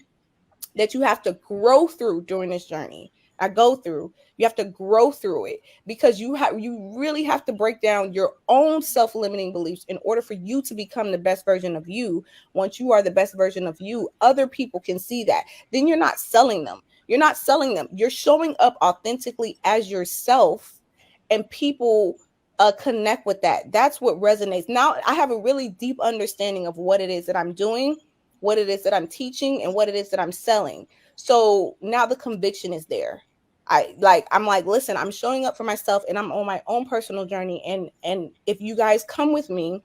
that you have to grow through during this journey. You have to grow through it, because you really have to break down your own self-limiting beliefs in order for you to become the best version of you. Once you are the best version of you, other people can see that. Then you're not selling them. You're showing up authentically as yourself, and people connect with that. That's what resonates. Now I have a really deep understanding of what it is that I'm doing, what it is that I'm teaching, and what it is that I'm selling. So now the conviction is there. I'm like, listen, I'm showing up for myself, and I'm on my own personal journey. And if you guys come with me,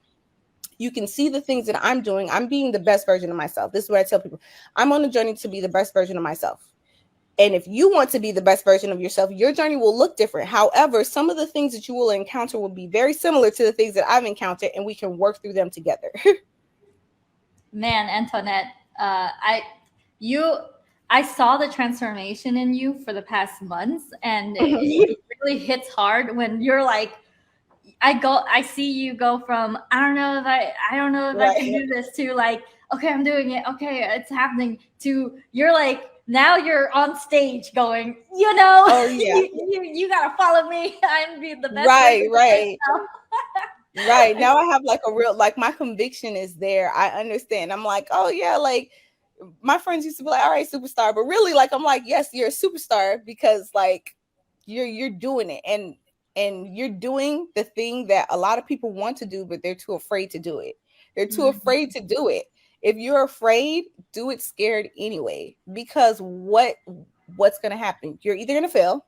you can see the things that I'm doing. I'm being the best version of myself. This is what I tell people. I'm on a journey to be the best version of myself. And if you want to be the best version of yourself, your journey will look different. However, some of the things that you will encounter will be very similar to the things that I've encountered, and we can work through them together. Man, Antoinette, I saw the transformation in you for the past months, and it really hits hard when you're like, I see you go from I don't know if I can do this, to like, okay, I'm doing it, okay, it's happening, to you're like, now you're on stage going, oh yeah, you gotta follow me. I'm be the best. Right. Right. Now I have like a real, like, my conviction is there. I understand. I'm like, oh yeah, like my friends used to be like, all right, superstar. But really, like, I'm like, yes, you're a superstar, because like you're doing it, and you're doing the thing that a lot of people want to do, but they're too afraid to do it. They're too afraid to do it. If you're afraid, do it scared anyway, because what's going to happen? You're either going to fail,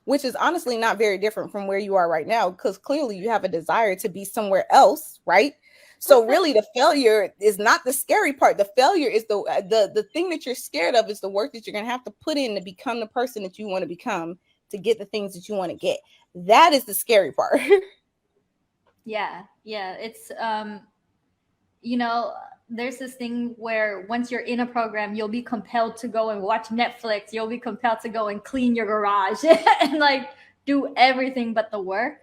which is honestly not very different from where you are right now, because clearly you have a desire to be somewhere else, right? So really the failure is not the scary part. The failure is the thing that you're scared of is the work that you're going to have to put in to become the person that you want to become, to get the things that you want to get. That is the scary part. Yeah, it's there's this thing where once you're in a program, you'll be compelled to go and watch Netflix. You'll be compelled to go and clean your garage and like do everything but the work.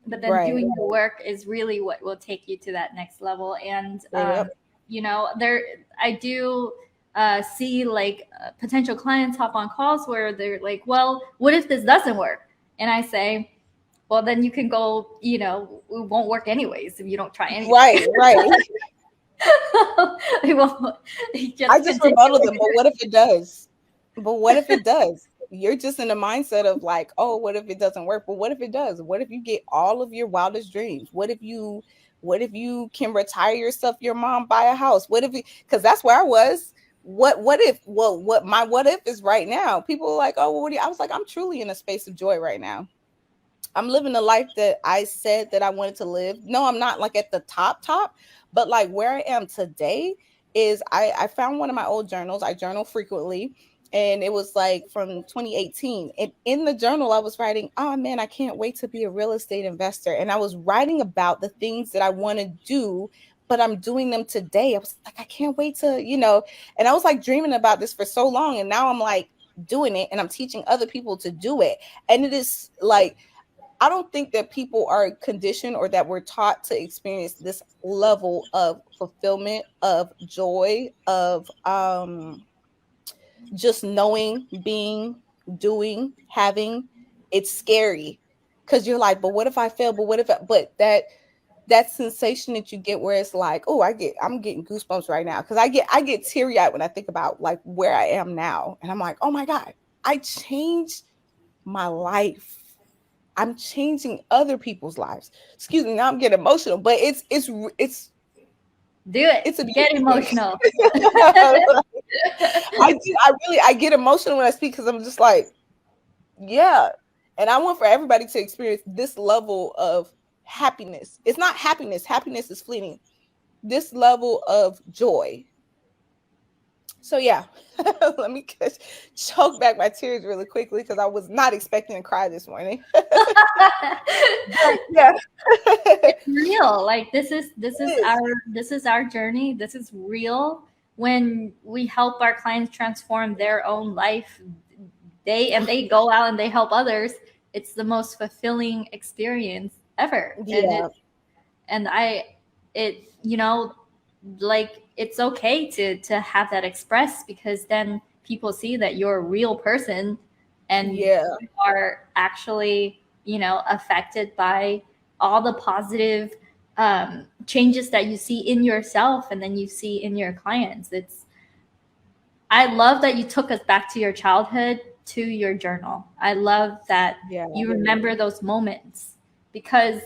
But then doing the work is really what will take you to that next level. And I do see like potential clients hop on calls where they're like, well, what if this doesn't work? And I say, well, then you can go, it won't work anyways if you don't try anything. Right. It won't, I just rebutted them, but what if it does? You're just in the mindset of like, oh, what if it doesn't work? But what if it does? What if you get all of your wildest dreams? What if you can retire yourself, your mom, buy a house? What if because that's where I was. What if? Well, what my what if is right now. People are like, oh, well, what do you? I was like, I'm truly in a space of joy right now. I'm living the life that I said that I wanted to live. No, I'm not like at the top, but like where I am today is I found one of my old journals. I journal frequently. And it was like from 2018. And in the journal, I was writing, oh man, I can't wait to be a real estate investor. And I was writing about the things that I want to do, but I'm doing them today. I was like, I can't wait to, and I was like dreaming about this for so long. And now I'm like doing it and I'm teaching other people to do it. And it is like, I don't think that people are conditioned or that we're taught to experience this level of fulfillment, of joy, of just knowing, being, doing, having. It's scary because you're like, but what if I fail? But what if but that sensation that you get where it's like, oh, I'm getting goosebumps right now because I get teary-eyed when I think about like where I am now. And I'm like, oh my God, I changed my life. I'm changing other people's lives. Excuse me, now I'm getting emotional, but it's do it. It's a get emotional. I get emotional when I speak because I'm just like, yeah. And I want for everybody to experience this level of happiness. It's not happiness. Happiness is fleeting. This level of joy. So yeah, let me choke back my tears really quickly because I was not expecting to cry this morning. Yeah, it's real. Like this is our journey. This is real. When we help our clients transform their own life, they go out and they help others. It's the most fulfilling experience ever. Yeah. Like it's okay to have that expressed because then people see that you're a real person and you are actually affected by all the positive changes that you see in yourself and then you see in your clients. I love that you took us back to your childhood, to your journal. I love that you remember those moments because,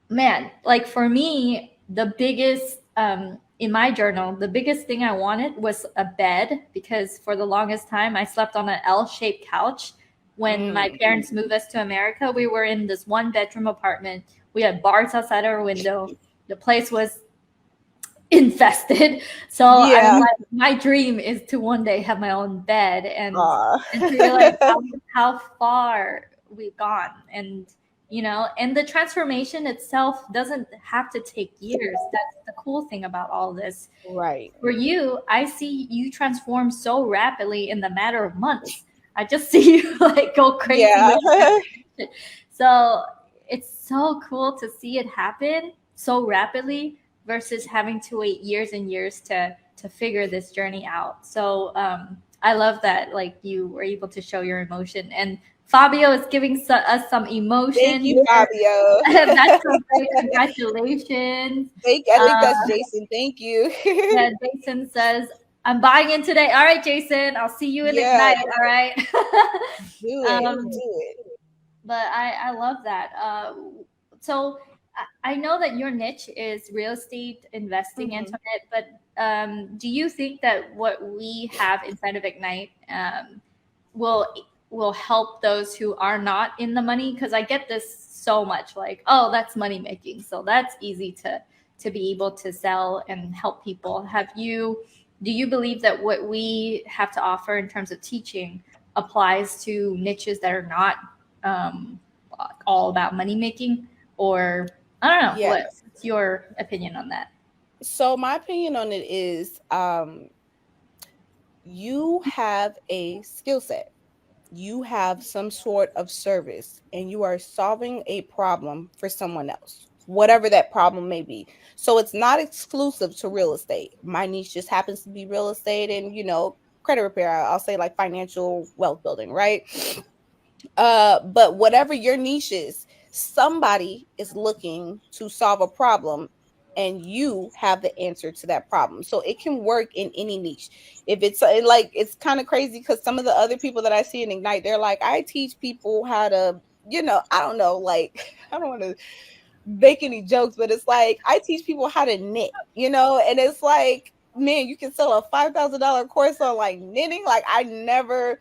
man, like for me, the biggest in my journal, the biggest thing I wanted was a bed because for the longest time I slept on an L-shaped couch. When my parents moved us to America, we were in this 1-bedroom apartment. We had bars outside our window. The place was infested. So I'm like, my dream is to one day have my own bed and to realize how far we've gone. And and the transformation itself doesn't have to take years. That's the cool thing about all this. Right. For you, I see you transform so rapidly in the matter of months. I just see you like go crazy. Yeah. So it's so cool to see it happen so rapidly versus having to wait years and years to figure this journey out. So I love that like you were able to show your emotion. And Fabio is giving us some emotion. Thank you, Fabio. That's so great. Congratulations. I think that's Jason. Thank you. Yeah, Jason says, I'm buying in today. All right, Jason. I'll see you in Ignite. All right. Do it. But I love that. So I know that your niche is real estate investing, Antoinette, but do you think that what we have inside of Ignite will help those who are not in the money? Because I get this so much like, oh, that's money making. So that's easy to be able to sell and help people. Do you believe that what we have to offer in terms of teaching applies to niches that are not all about money making? Or I don't know, Yes. what's your opinion on that? So my opinion on it is you have a skill set, you have some sort of service, and you are solving a problem for someone else, whatever that problem may be. So it's not exclusive to real estate. My niche just happens to be real estate and, credit repair. I'll say like financial wealth building, right? But whatever your niche is, somebody is looking to solve a problem and you have the answer to that problem. So it can work in any niche. If it's like, it's kind of crazy because some of the other people that I see in Ignite, they're like, I teach people how to, I don't know, like, I don't want to make any jokes, but it's like, I teach people how to knit, and it's like, man, you can sell a $5,000 course on like knitting. Like, I never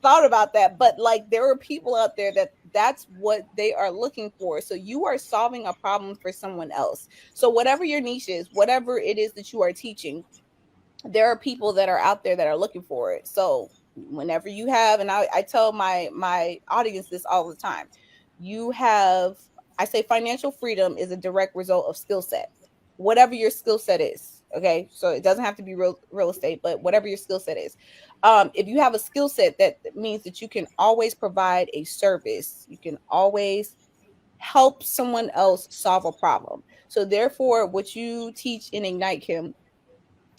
thought about that, but like there are people out there that's what they are looking for. So you are solving a problem for someone else. So whatever your niche is, whatever it is that you are teaching, there are people that are out there that are looking for it. So whenever you have, and I tell my audience this all the time, I say financial freedom is a direct result of skill set, whatever your skill set is. Okay, so it doesn't have to be real estate, but whatever your skill set is. If you have a skill set, that means that you can always provide a service, you can always help someone else solve a problem. So therefore, what you teach in Ignite, Kim,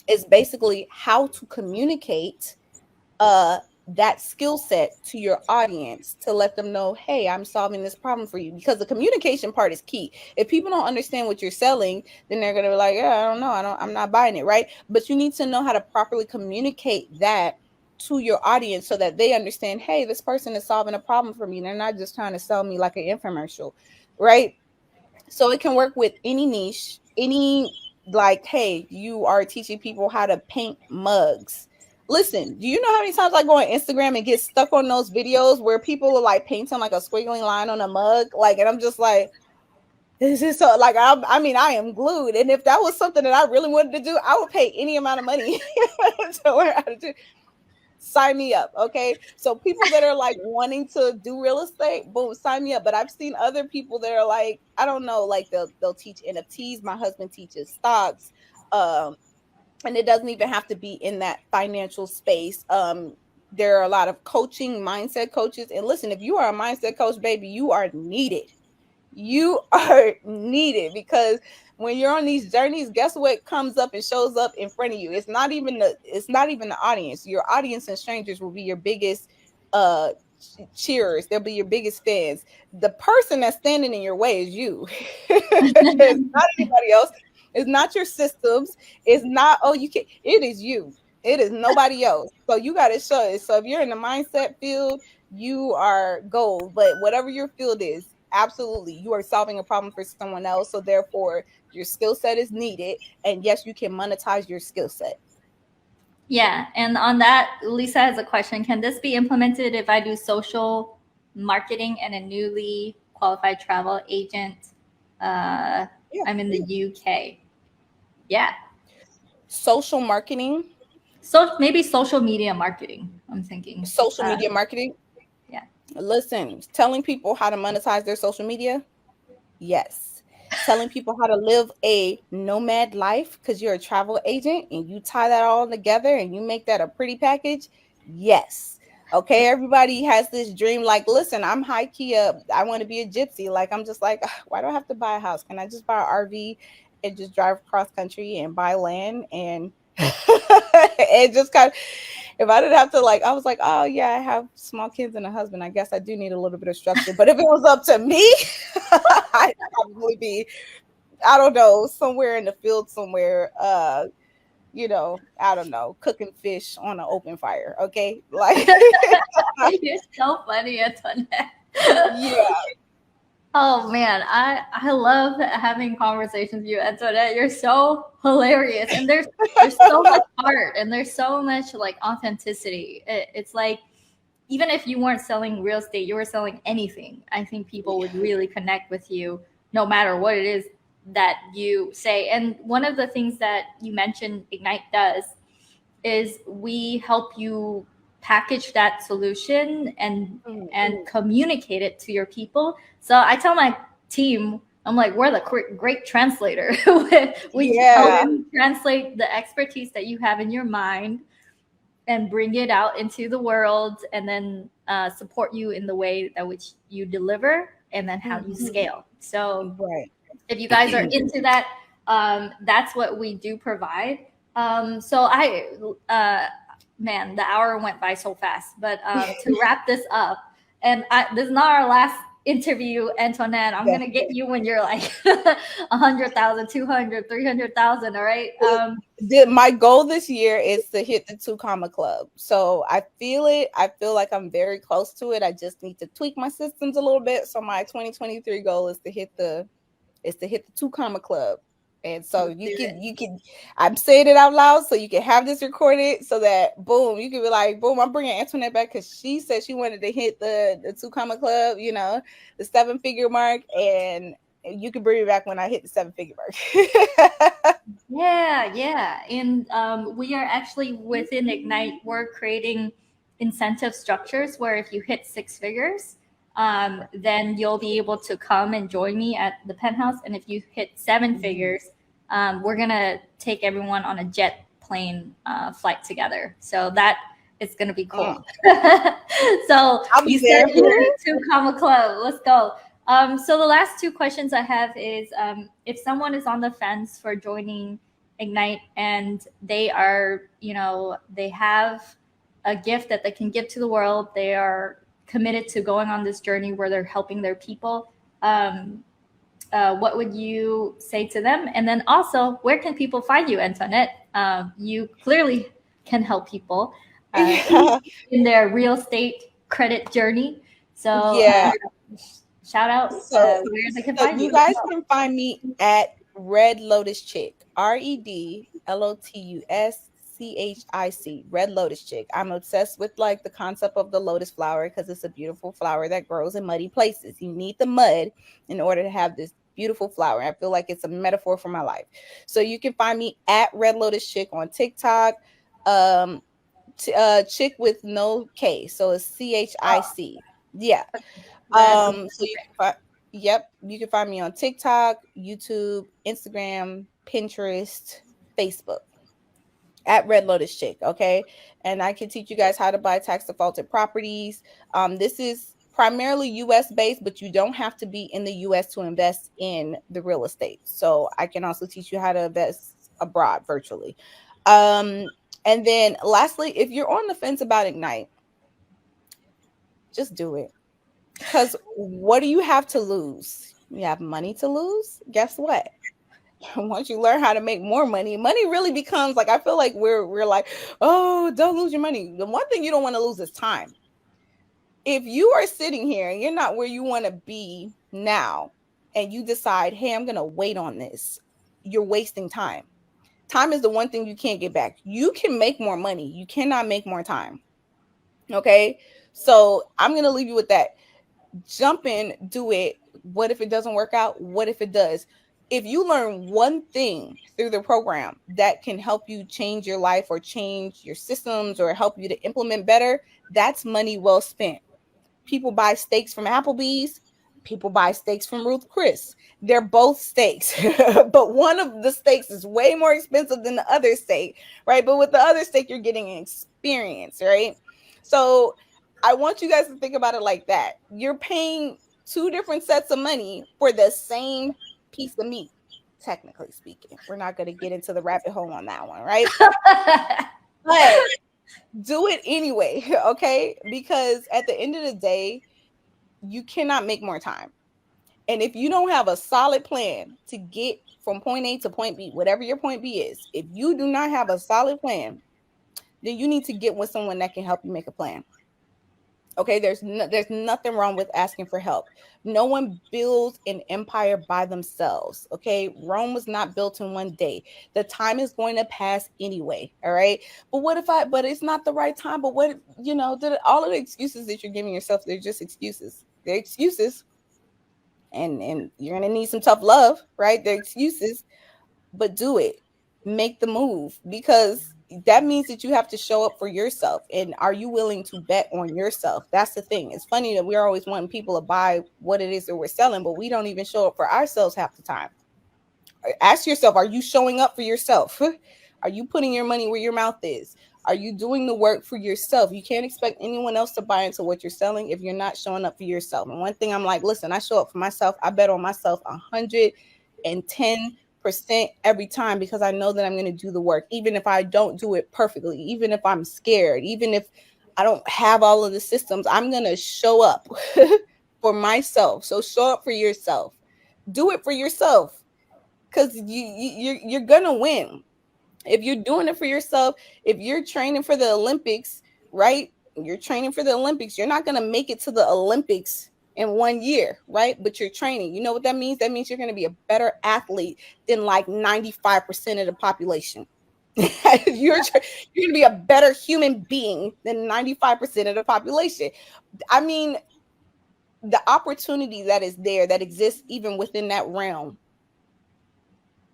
is basically how to communicate that skill set to your audience to let them know, hey, I'm solving this problem for you, because the communication part is key. If people don't understand what you're selling, then they're going to be like, yeah, I don't know, I'm not buying it, right? But you need to know how to properly communicate that to your audience so that they understand, hey, this person is solving a problem for me. They're not just trying to sell me like an infomercial, right? So it can work with any niche, like, hey, you are teaching people how to paint mugs. Listen, do you know how many times I go on Instagram and get stuck on those videos where people are like painting like a squiggly line on a mug? Like, and I'm just like, this is so, like, I mean, I am glued. And if that was something that I really wanted to do, I would pay any amount of money to learn how to do. Sign me up. Okay, so people that are like wanting to do real estate, boom, sign me up. But I've seen other people that are like, I don't know, like they'll teach NFTs. My husband teaches stocks, and it doesn't even have to be in that financial space. There are a lot of coaching, mindset coaches, and listen, if you are a mindset coach, baby, you are needed. You are needed, because when you're on these journeys, guess what comes up and shows up in front of you? It's not even the audience. Your audience and strangers will be your biggest uh cheerers. They'll be your biggest fans. The person that's standing in your way is you. It's not anybody else. It's not your systems. It's not, oh, you can, it is you. It is nobody else. So you got to show it. So if you're in the mindset field, you are gold. But whatever your field is, absolutely, you are solving a problem for someone else. So therefore, your skill set is needed. And yes, you can monetize your skill set. Yeah, and on that, Lisa has a question. Can this be implemented if I do social marketing and a newly qualified travel agent? Yeah. I'm in the UK. Yeah. Social marketing. So maybe social media marketing, I'm thinking. Social media marketing. Yeah. Listen, telling people how to monetize their social media. Yes. Telling people how to live a nomad life because you're a travel agent and you tie that all together and you make that a pretty package. Yes. Okay. Everybody has this dream. Like, listen, I'm high key up. I want to be a gypsy. Like, I'm just like, why do I have to buy a house? Can I just buy an RV and just drive cross country and buy land and and just kind of, if I didn't have to, like, I was like, oh yeah, I have small kids and a husband. I guess I do need a little bit of structure. But if it was up to me, I'd probably be, I don't know, somewhere in the field somewhere, I don't know, cooking fish on an open fire. Okay. Like, You're so funny, Antoinette. yeah. Oh man, I love having conversations with you, Antoinette. You're so hilarious, and there's so much art, and there's so much like authenticity. It's like, even if you weren't selling real estate, you were selling anything, I think people would really connect with you, no matter what it is that you say. And one of the things that you mentioned Ignite does is we help you package that solution and communicate it to your people. So I tell my team, I'm like, we're the great translator. We help you translate the expertise that you have in your mind and bring it out into the world, and then support you in the way that which you deliver and then how you scale. So if you guys are into that, that's what we do provide. So man, the hour went by so fast. But to wrap this up, and this is not our last interview, Antoinette. I'm gonna get you when you're like 100,000, 200, 300,000. All right. My goal this year is to hit the 2 comma club. So I feel it. I feel like I'm very close to it. I just need to tweak my systems a little bit. So my 2023 goal is to hit the 2 comma club. And so you can I'm saying it out loud so you can have this recorded so that boom, you can be like, boom, I'm bringing Antoinette back because she said she wanted to hit the 2 comma club, you know, the 7-figure mark, and you can bring me back when I hit the 7-figure mark. Yeah. And we are actually within Ignite, we're creating incentive structures where if you hit 6 figures, then you'll be able to come and join me at the penthouse. And if you hit 7 figures, we're gonna take everyone on a jet plane flight together. So that is gonna be cool. So you said you need 2 comma club. Let's go. So the last 2 questions I have is if someone is on the fence for joining Ignite and they are, they have a gift that they can give to the world, they are committed to going on this journey where they're helping their people, what would you say to them? And then also, where can people find you, Antoinette? You clearly can help people in their real estate credit journey. So shout out where they can find you. You guys can find me at Red Lotus Chick, RedLotusChic, Red Lotus Chick. I'm obsessed with like the concept of the lotus flower because it's a beautiful flower that grows in muddy places. You need the mud in order to have this beautiful flower. I feel like it's a metaphor for my life. So you can find me at Red Lotus Chick on TikTok. Chick with no K, so it's CHIC. Yeah. So you can find me on TikTok, YouTube, Instagram, Pinterest, Facebook at Red Lotus Chick. Okay. And I can teach you guys how to buy tax defaulted properties. This is primarily US based, but you don't have to be in the US to invest in the real estate. So I can also teach you how to invest abroad virtually. And then lastly, if you're on the fence about Ignite, just do it. Because what do you have to lose? You have money to lose. Guess what? Once you learn how to make more money, money really becomes like, I feel like we're like, oh, don't lose your money. The one thing you don't want to lose is time. If you are sitting here and you're not where you want to be now, and you decide, hey, I'm going to wait on this, you're wasting time. Time is the one thing you can't get back. You can make more money. You cannot make more time. Okay. So I'm going to leave you with that. Jump in, do it. What if it doesn't work out? What if it does? If you learn one thing through the program that can help you change your life or change your systems or help you to implement better, that's money well spent. People buy steaks from Applebee's. People buy steaks from Ruth Chris. They're both steaks, but one of the steaks is way more expensive than the other steak, right? But with the other steak, you're getting an experience, right? So I want you guys to think about it like that. You're paying 2 different sets of money for the same piece of meat, technically speaking. We're not going to get into the rabbit hole on that one, right? But do it anyway, okay? Because at the end of the day, you cannot make more time. And if you don't have a solid plan to get from point A to point B, whatever your point B is, if you do not have a solid plan, then you need to get with someone that can help you make a plan. Okay, there's nothing wrong with asking for help. No one builds an empire by themselves. Okay, Rome was not built in one day. The time is going to pass anyway. All right, but it's not the right time. But what, all of the excuses that you're giving yourself, they're just excuses. They're excuses. and you're gonna need some tough love, right? The excuses, but do it. Make the move, because that means that you have to show up for yourself. And are you willing to bet on yourself? That's the thing. It's funny that we're always wanting people to buy what it is that we're selling, but we don't even show up for ourselves half the time. Ask yourself, are you showing up for yourself? Are you putting your money where your mouth is? Are you doing the work for yourself? You can't expect anyone else to buy into what you're selling if you're not showing up for yourself. And one thing I'm like, listen, I show up for myself. I bet on myself 110% every time, because I know that I'm going to do the work, even if I don't do it perfectly, even if I'm scared, even if I don't have all of the systems, I'm going to show up for myself. So show up for yourself. Do it for yourself, because you're gonna win if you're doing it for yourself. If you're training for the Olympics, right? You're training for the Olympics. You're not gonna make it to the Olympics in 1 year, right? But you're training. You know what that means? That means you're gonna be a better athlete than like 95% of the population. you're gonna be a better human being than 95% of the population. I mean, the opportunity that is there, that exists even within that realm,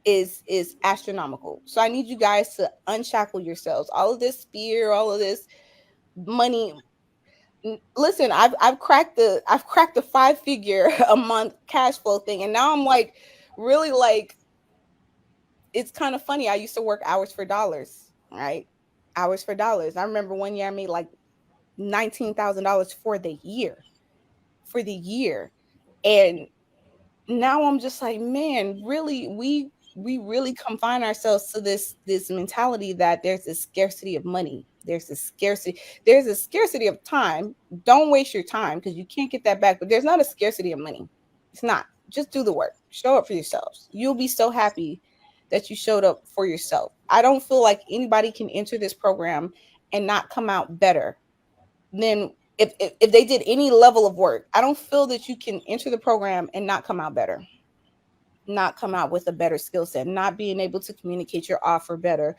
is astronomical. So I need you guys to unshackle yourselves. All of this fear, all of this money. Listen, I've cracked the 5-figure a month cash flow thing, and now I'm like, really, like, it's kind of funny. I used to work hours for dollars, right? Hours for dollars. I remember one year I made like $19,000 for the year. For the year. And now I'm just like, man, really, we really confine ourselves to this mentality that there's a scarcity of money. There's a scarcity of time. Don't waste your time, because you can't get that back. But there's not a scarcity of money. It's not. Just do the work. Show up for yourselves. You'll be so happy that you showed up for yourself. I don't feel like anybody can enter this program and not come out better than if they did any level of work. I don't feel that you can enter the program and not come out better, not come out with a better skill set, not being able to communicate your offer better.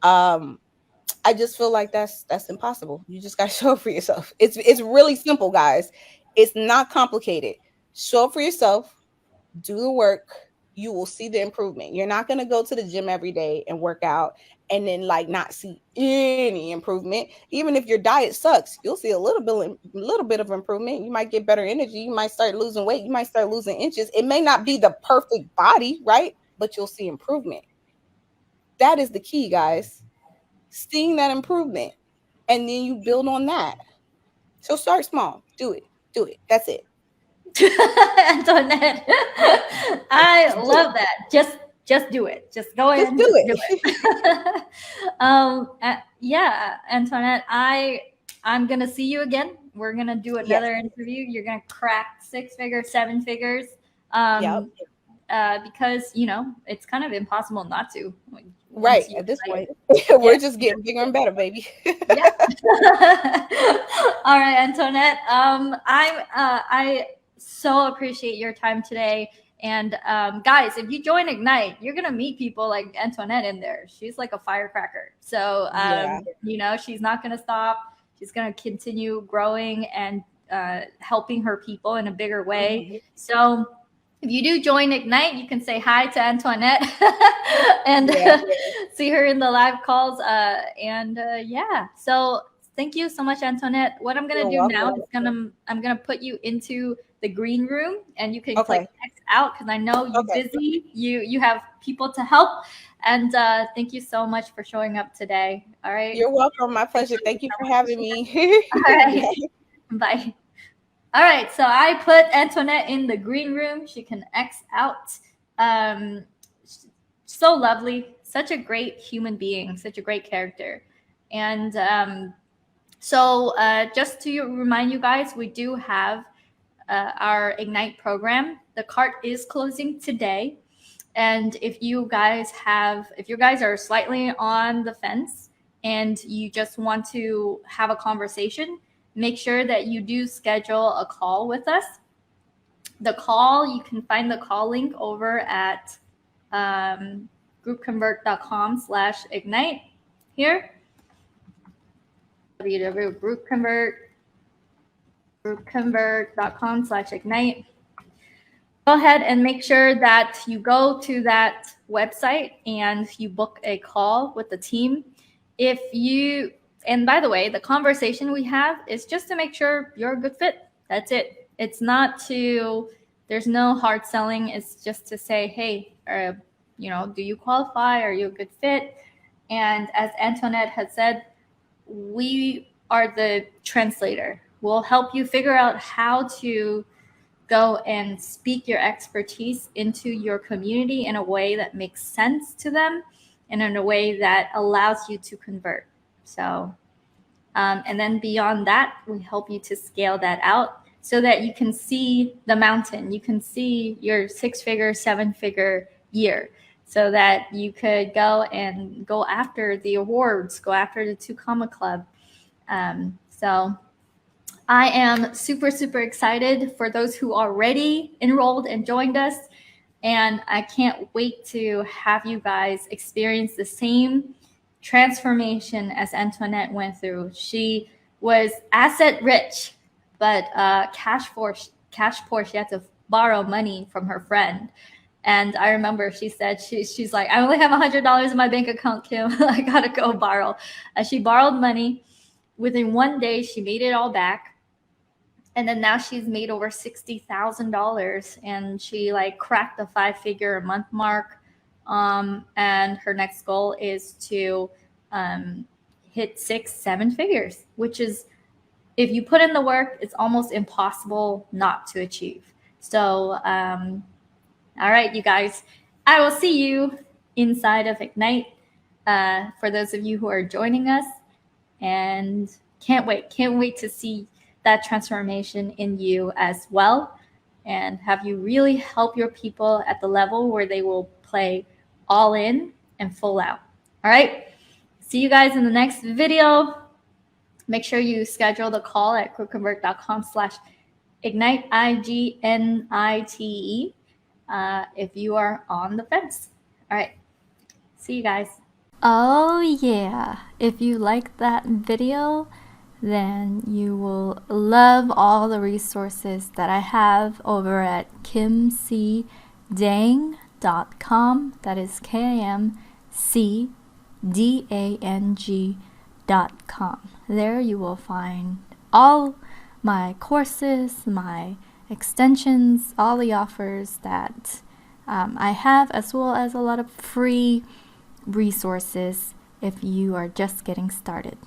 I just feel like that's impossible. You just got to show up for yourself. It's really simple, guys. It's not complicated. Show up for yourself, do the work. You will see the improvement. You're not going to go to the gym every day and work out and then like not see any improvement. Even if your diet sucks, you'll see a little bit of improvement. You might get better energy. You might start losing weight. You might start losing inches. It may not be the perfect body, right? But you'll see improvement. That is the key, guys. Seeing that improvement, and then you build on that. So start small. Do it. Do it. That's it. Antoinette, I love that. Just do it. Just go ahead and do just it. do it. Yeah, Antoinette, I'm gonna see you again. We're gonna do another interview. You're gonna crack 6 figures, 7 figures. Yep. Because it's kind of impossible not to. Right. At this point, we're just getting bigger and better, baby. Yeah. All right, Antoinette. I so appreciate your time today. And guys, if you join Ignite, you're gonna meet people like Antoinette in there. She's like a firecracker. So she's not gonna stop. She's gonna continue growing and helping her people in a bigger way. Mm-hmm. So if you do join Ignite, you can say hi to Antoinette and see her in the live calls. So thank you so much, Antoinette. What I'm gonna do now is I'm gonna put you into the green room, and you can click X out, because I know you're busy. You have people to help, and thank you so much for showing up today. All right. You're welcome. My pleasure. Thank you for having me. All right. Bye. All right, so I put Antoinette in the green room. She can X out. So lovely, such a great human being, such a great character. And just to remind you guys, we do have our Ignite program. The cart is closing today. And if you guys are slightly on the fence and you just want to have a conversation, make sure that you do schedule a call with us. The call, you can find the call link over at GroupConvert.com/ignite here. www.GroupConvert.com/ignite. ahead and make sure that you go to that website and you book a call with the team. If you, and by the way, the conversation we have is just to make sure you're a good fit. That's it. It's not to, there's no hard selling. It's just to say, hey, do you qualify? Are you a good fit? And as Antoinette had said, we are the translator. We'll help you figure out how to go and speak your expertise into your community in a way that makes sense to them and in a way that allows you to convert. So, and then beyond that, we help you to scale that out so that you can see the mountain. You can see your 6-figure, 7-figure year so that you could go and go after the awards, go after the 2 Comma Club. So I am super, super excited for those who already enrolled and joined us. And I can't wait to have you guys experience the same transformation as Antoinette went through. She was asset rich, but cash poor. She had to borrow money from her friend. And I remember she said, she's like, I only have $100 in my bank account, Kim. I got to go borrow. She borrowed money. Within 1 day, she made it all back. And then now she's made over $60,000 and she cracked the 5-figure a month mark. And her next goal is to hit 6-7 figures, which is, if you put in the work, it's almost impossible not to achieve. So, all right, you guys, I will see you inside of Ignite for those of you who are joining us, and can't wait to see that transformation in you as well, and have you really help your people at the level where they will play all in and full out. All right, see you guys in the next video. Make sure you schedule the call at QuickConvert.com/ignite, IGNITE, if you are on the fence. All right, see you guys. Oh yeah, if you like that video, then you will love all the resources that I have over at kimcdang.com. That is KIMCDANG.com. There you will find all my courses, my extensions, all the offers that I have, as well as a lot of free resources if you are just getting started.